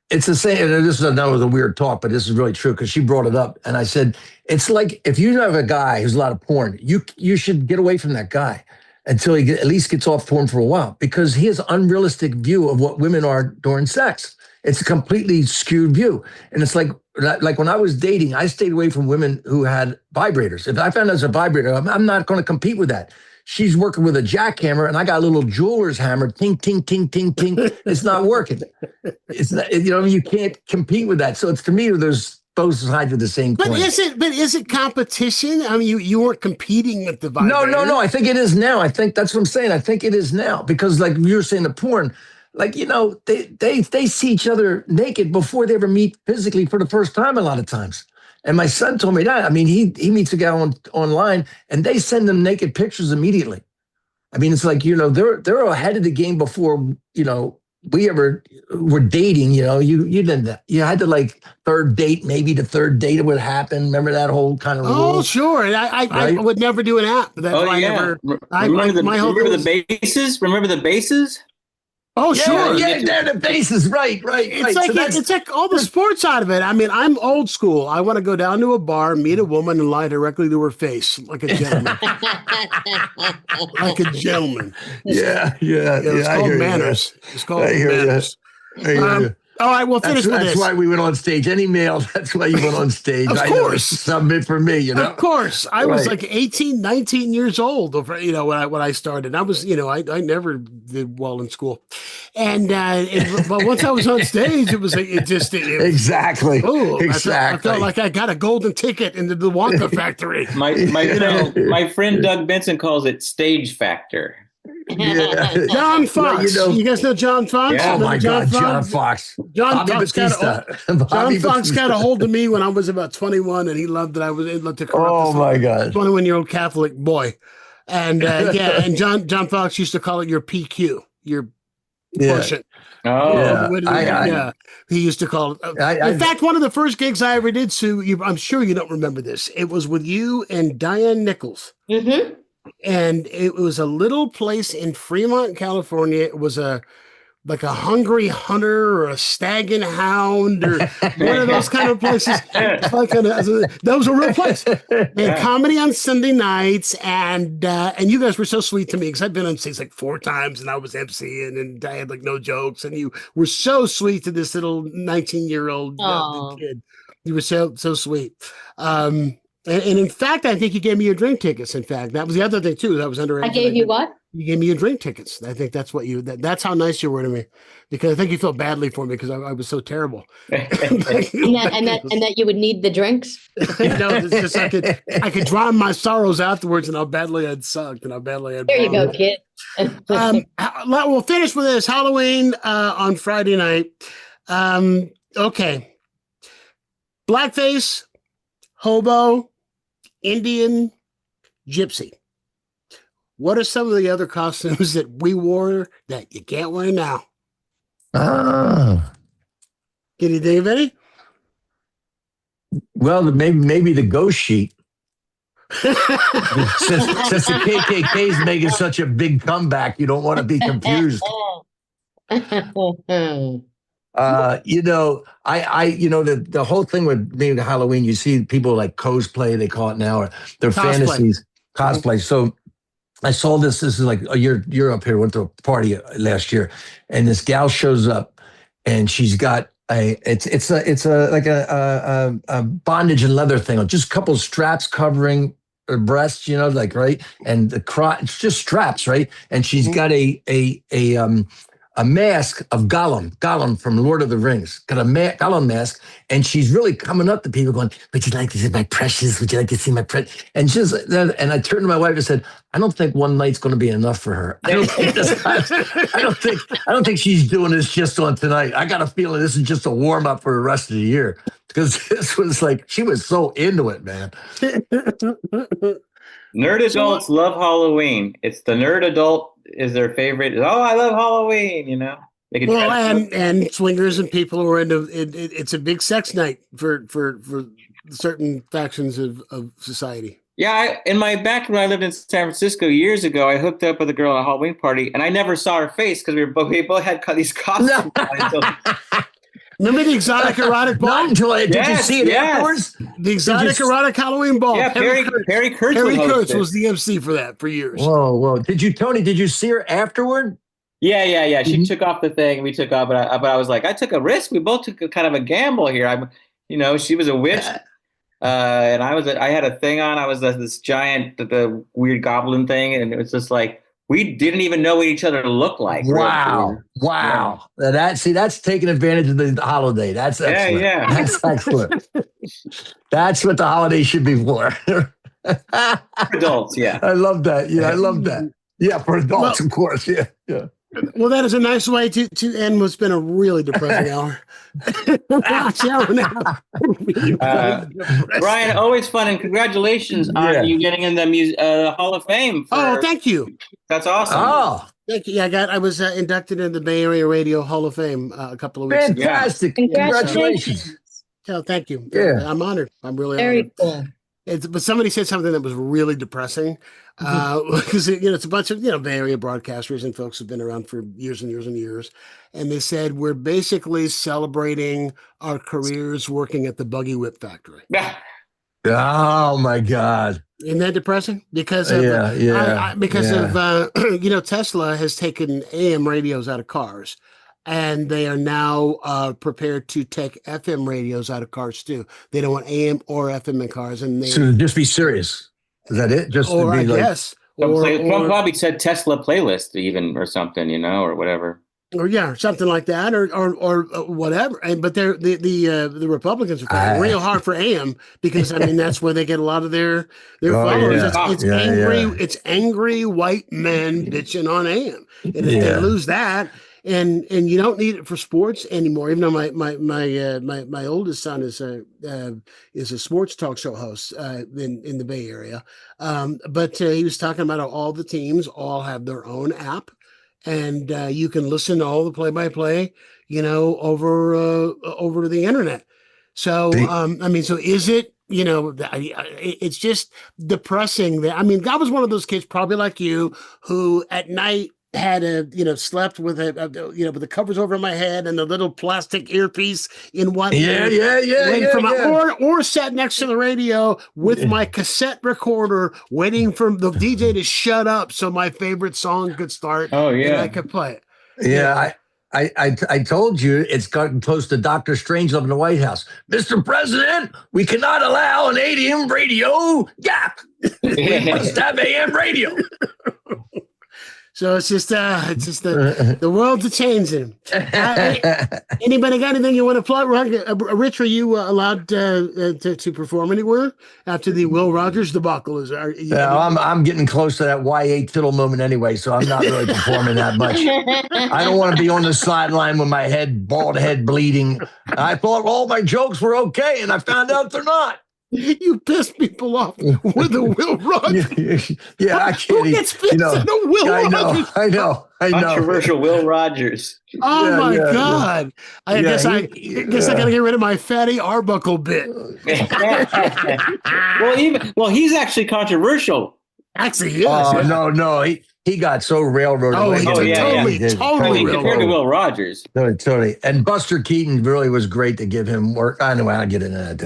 Speaker 3: it's the same, and this was a weird talk, but this is really true because she brought it up. And I said, it's like if you have a guy who's a lot of porn, you should get away from that guy until he at least gets off porn for a while, because he has an unrealistic view of what women are during sex. It's a completely skewed view. And it's like when I was dating, I stayed away from women who had vibrators. If I found there's a vibrator, I'm not going to compete with that. She's working with a jackhammer, and I got a little jeweler's hammer, ting, ting, ting, ting, ting. It's not working. It's not, you can't compete with that. So it's, to me, there's both sides of the same coin.
Speaker 1: But is it competition? I mean, you weren't competing with the vibrator.
Speaker 3: No. I think it is now. I think that's what I'm saying. I think it is now, because like you were saying, the porn, like, they see each other naked before they ever meet physically for the first time a lot of times. And my son told me that. I mean, he meets a guy online, and they send them naked pictures immediately. I mean, it's like, they're ahead of the game before, we ever were dating. You didn't, you had to like third date, maybe the third date would happen. Remember that whole kind of rule?
Speaker 1: Oh, sure. And I would never do an app. That's why I never.
Speaker 4: Remember the bases? Remember the bases?
Speaker 1: Oh, sure.
Speaker 3: Yeah, they're the bases. Right.
Speaker 1: It's like all the sports out of it. I mean, I'm old school. I want to go down to a bar, meet a woman, and lie directly to her face like a gentleman. Like a gentleman.
Speaker 3: Yeah.
Speaker 1: It's called manners. It's called manners. All right, we'll finish with
Speaker 3: That's
Speaker 1: this.
Speaker 3: why we went on stage. Any male, that's why you went on stage.
Speaker 1: Of
Speaker 3: I know
Speaker 1: course.
Speaker 3: it's something for me, you know.
Speaker 1: Of course. I was
Speaker 3: Right.
Speaker 1: like 18, 19 years old, when I started. I was, I never did well in school. But once I was on stage, it was like,
Speaker 3: Exactly.
Speaker 1: oh,
Speaker 3: Exactly.
Speaker 1: I felt like I got a golden ticket into the Wonka factory.
Speaker 4: My friend Doug Benson calls it stage factor.
Speaker 3: Yeah.
Speaker 1: John Fox. You guys know John Fox?
Speaker 4: Yeah.
Speaker 3: Oh my God, John Fox.
Speaker 1: John
Speaker 3: Bobby
Speaker 1: Fox
Speaker 3: Batista.
Speaker 1: got a hold of me when I was about 21, and he loved that I was able to corrupt
Speaker 3: Oh my God.
Speaker 1: 21-year-old Catholic boy. And and John Fox used to call it your PQ, your quotient.
Speaker 4: Oh,
Speaker 1: Yeah. He used to call it. In fact, one of the first gigs I ever did, Sue, I'm sure you don't remember this. It was with you and Diane Nichols.
Speaker 2: Mm-hmm.
Speaker 1: And it was a little place in Fremont, California. It was like a hungry hunter or a stag and hound or one of those kind of places. That was a real place. They had comedy on Sunday nights, and you guys were so sweet to me because I've been on stage like 4 times, and I was emceeing, and I had like no jokes, and you were so sweet to this little 19-year-old kid. You were so sweet. And in fact, I think you gave me your drink tickets. In fact, that was the other thing too. That was underage.
Speaker 2: I gave you what?
Speaker 1: You gave me your drink tickets. I think that's what that's how nice you were to me, because I think you felt badly for me because I was so terrible.
Speaker 2: and that you would need the drinks.
Speaker 1: It's just I could drown my sorrows afterwards, and how badly I'd sucked and how badly I'd.
Speaker 2: There you go, kid.
Speaker 1: We'll finish with this Halloween on Friday night. Okay, blackface, hobo, Indian, gypsy. What are some of the other costumes that we wore that you can't wear now? Can you think of any?
Speaker 3: Well, maybe the ghost sheet. since the KKK is making such a big comeback, you don't want to be confused. The whole thing with being Halloween, you see people like cosplay, they call it now, or their fantasies, cosplay. So I saw this is like a year up here, went to a party last year, and this gal shows up, and she's got it's a bondage and leather thing, just a couple of straps covering her breasts, right, and the crotch, it's just straps, right, and she's got a mask of Gollum from Lord of the Rings, got a Gollum mask, and she's really coming up to people going, would you like to see my precious? Would you like to see my precious? And and I turned to my wife and said, I don't think one night's going to be enough for her. I don't think she's doing this just on tonight. I got a feeling this is just a warm up for the rest of the year, because this was like, she was so into it, man.
Speaker 4: Nerd adults love Halloween. It's the nerd adult is their favorite. Oh, I love Halloween, They can
Speaker 1: and swingers and people who are into it. It's a big sex night for certain factions of society.
Speaker 4: Yeah, back when I lived in San Francisco years ago, I hooked up with a girl at a Halloween party, and I never saw her face because we both had these costumes.
Speaker 1: Remember the exotic erotic ball?
Speaker 3: Not until did you see it afterwards?
Speaker 1: The exotic erotic Halloween ball.
Speaker 4: Yeah, Perry Kurtz
Speaker 1: was the MC for that for years.
Speaker 3: Whoa! Tony? Did you see her afterward?
Speaker 4: Yeah. She took off the thing, we took off, but I was like, I took a risk. We both took a kind of a gamble here. She was a witch, and I had a thing on. I was this giant, the weird goblin thing, and it was just like, we didn't even know what each other looked like.
Speaker 3: Wow. Yeah. That's taking advantage of the holiday. That's excellent.
Speaker 4: Yeah.
Speaker 3: That's excellent. That's what the holiday should be for.
Speaker 4: For adults, yeah.
Speaker 3: I love that. Yeah, I love that. Yeah, for adults, of course. Yeah.
Speaker 1: Well, that is a nice way to end what's been a really depressing hour.
Speaker 4: Brian, always fun, and congratulations on you getting in the Hall of Fame.
Speaker 1: Thank you.
Speaker 4: That's awesome.
Speaker 3: Oh,
Speaker 1: thank you. Yeah, I was inducted into the Bay Area Radio Hall of Fame a couple of weeks ago.
Speaker 3: Fantastic! Congratulations.
Speaker 1: Oh, thank you.
Speaker 3: Yeah,
Speaker 1: I'm honored. I'm really
Speaker 2: very
Speaker 1: honored.
Speaker 2: Cool.
Speaker 1: But somebody said something that was really depressing, because it's a bunch of Bay Area broadcasters and folks who've been around for years and years and years, and they said we're basically celebrating our careers working at the buggy whip factory.
Speaker 3: Oh my God!
Speaker 1: Isn't that depressing? Because of, Tesla has taken AM radios out of cars. and they are now prepared to take FM radios out of cars too. They don't want AM or FM in cars, and they
Speaker 3: So just be serious. Is that it? Just
Speaker 1: or
Speaker 3: to be
Speaker 1: I
Speaker 3: like,
Speaker 1: guess
Speaker 4: Trump probably said Tesla playlist even or something, or whatever.
Speaker 1: or yeah, something like that, or whatever. And but the Republicans are trying real hard for AM because I mean that's where they get a lot of their followers.
Speaker 3: yeah.
Speaker 1: It's
Speaker 3: Yeah,
Speaker 1: angry.
Speaker 3: yeah.
Speaker 1: It's angry white men bitching on AM, and if they lose that, and you don't need it for sports anymore. Even though my oldest son is a sports talk show host in the Bay Area, but he was talking about how all the teams all have their own app. And you can listen to all the play-by-play, over the internet. So, I mean, so is it, it's just depressing that, I mean, I was one of those kids, probably like you, who at night had slept with with the covers over my head and the little plastic earpiece in one ear. Or sat next to the radio with my cassette recorder waiting for the DJ to shut up so my favorite song could start.
Speaker 4: Oh yeah,
Speaker 1: and I could play it.
Speaker 3: Yeah, I told you it's gotten close to Dr. Strangelove in the White House. Mr. President, we cannot allow an AM radio gap. We must have AM radio.
Speaker 1: So it's just the world's a changing. Anybody got anything you want to plug? Ritch, are you allowed to perform anywhere after the Will Rogers debacle?
Speaker 3: I'm getting close to that YA tittle moment anyway, so I'm not really performing that much. I don't want to be on the sideline with my bald head bleeding. I thought all my jokes were okay, and I found out they're not.
Speaker 1: You piss people off with a Will Rogers.
Speaker 3: Yeah, I can't.
Speaker 1: Who gets pissed at a Will Rogers?
Speaker 3: I know.
Speaker 4: Controversial Will Rogers.
Speaker 1: Oh my God! I guess I gotta get rid of my Fatty Arbuckle bit.
Speaker 4: Well, he's actually controversial.
Speaker 1: Actually, he is.
Speaker 3: No, he got so railroaded.
Speaker 1: Totally
Speaker 4: compared to Will Rogers.
Speaker 3: Totally. And Buster Keaton really was great to give him work. I know I'll get into that.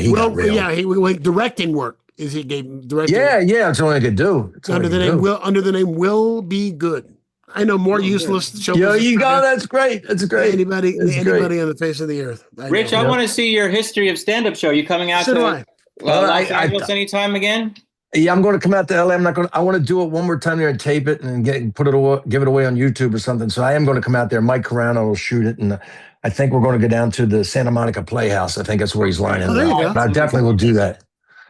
Speaker 1: He went directing work. He gave directing?
Speaker 3: Yeah, that's all I could do.
Speaker 1: Under the name Will Be Good. I know more useless shows.
Speaker 3: Yeah, you go. That's great. That's great.
Speaker 1: Anybody on the face of the earth.
Speaker 4: Rich, I want to see your history of stand-up show. You coming out to Los Angeles anytime again?
Speaker 3: Yeah, I'm going to come out to LA. I want to do it one more time there and tape it and give it away on YouTube or something. So I am going to come out there. Mike Carano will shoot it, and I think we're going to go down to the Santa Monica Playhouse. I think that's where he's lining up. But I definitely will do that.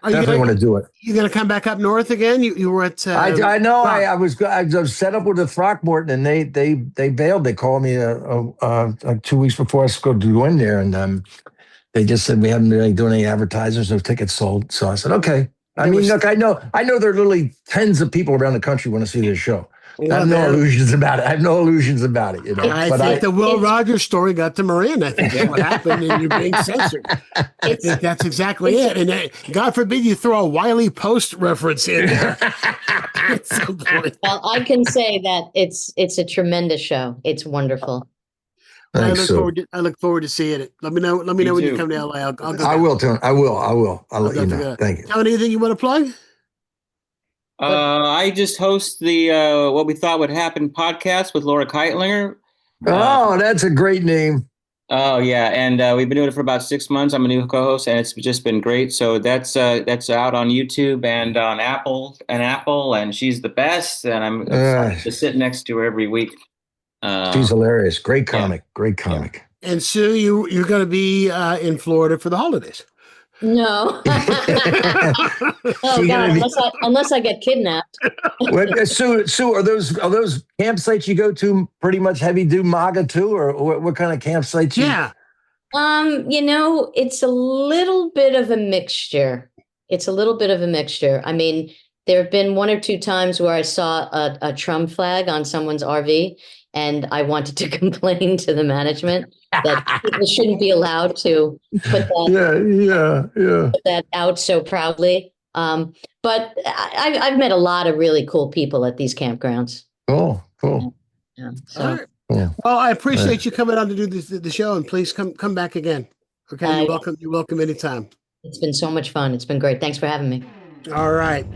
Speaker 3: Definitely want to do it.
Speaker 1: You going to come back up north again? You were at.
Speaker 3: I know. I was set up with the Throckmorton, and they bailed. They called me like 2 weeks before I was going to go in there, and they just said we haven't been doing any advertisers, no tickets sold. So I said okay. I mean, look, I know there are literally tens of people around the country want to see this show. I have no illusions about it.
Speaker 1: I think the Will Rogers story got to Miranda. I think that's what happened, and you're being censored. I think that's exactly it. And God forbid you throw a Wiley Post reference in there.
Speaker 2: Well, I can say that it's a tremendous show. It's wonderful.
Speaker 1: I look forward to seeing it. Let me know when you come to LA. I'll go.
Speaker 3: I will, Tony. I will. I'll let you know. Thank you.
Speaker 1: Tony, anything you want to plug?
Speaker 4: I just host the What We Thought Would Happen podcast with Laura Keitlinger.
Speaker 3: That's a great name.
Speaker 4: Oh yeah, and we've been doing it for about 6 months. I'm a new co-host, and it's just been great. So that's out on YouTube and on Apple, and she's the best. And I'm just sitting next to her every week.
Speaker 3: She's hilarious. Great comic.
Speaker 1: And Sue, you're going to be in Florida for the holidays.
Speaker 2: No. Oh God! Unless I get kidnapped.
Speaker 3: Sue, are those campsites you go to pretty much heavy do MAGA too, or what kind of campsites?
Speaker 1: Yeah.
Speaker 2: It's a little bit of a mixture. I mean, there have been one or two times where I saw a Trump flag on someone's RV, and I wanted to complain to the management that people shouldn't be allowed to put that out so proudly. But I've met a lot of really cool people at these campgrounds.
Speaker 3: Cool.
Speaker 2: Yeah,
Speaker 1: All right. Well, I appreciate you coming on to do the show, and please come back again. Okay, you're welcome anytime.
Speaker 2: It's been so much fun. It's been great. Thanks for having me.
Speaker 1: All right.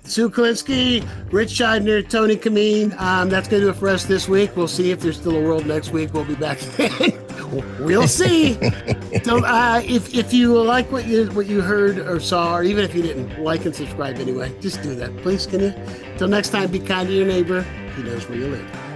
Speaker 1: Sue Kolinsky, Ritch Shydner, Tony Camin. That's going to do it for us this week. We'll see if there's still a world next week. We'll be back again. We'll see. So if you like what you heard or saw, or even if you didn't, like and subscribe anyway. Just do that, please. Can you? Till next time, be kind to your neighbor. He knows where you live.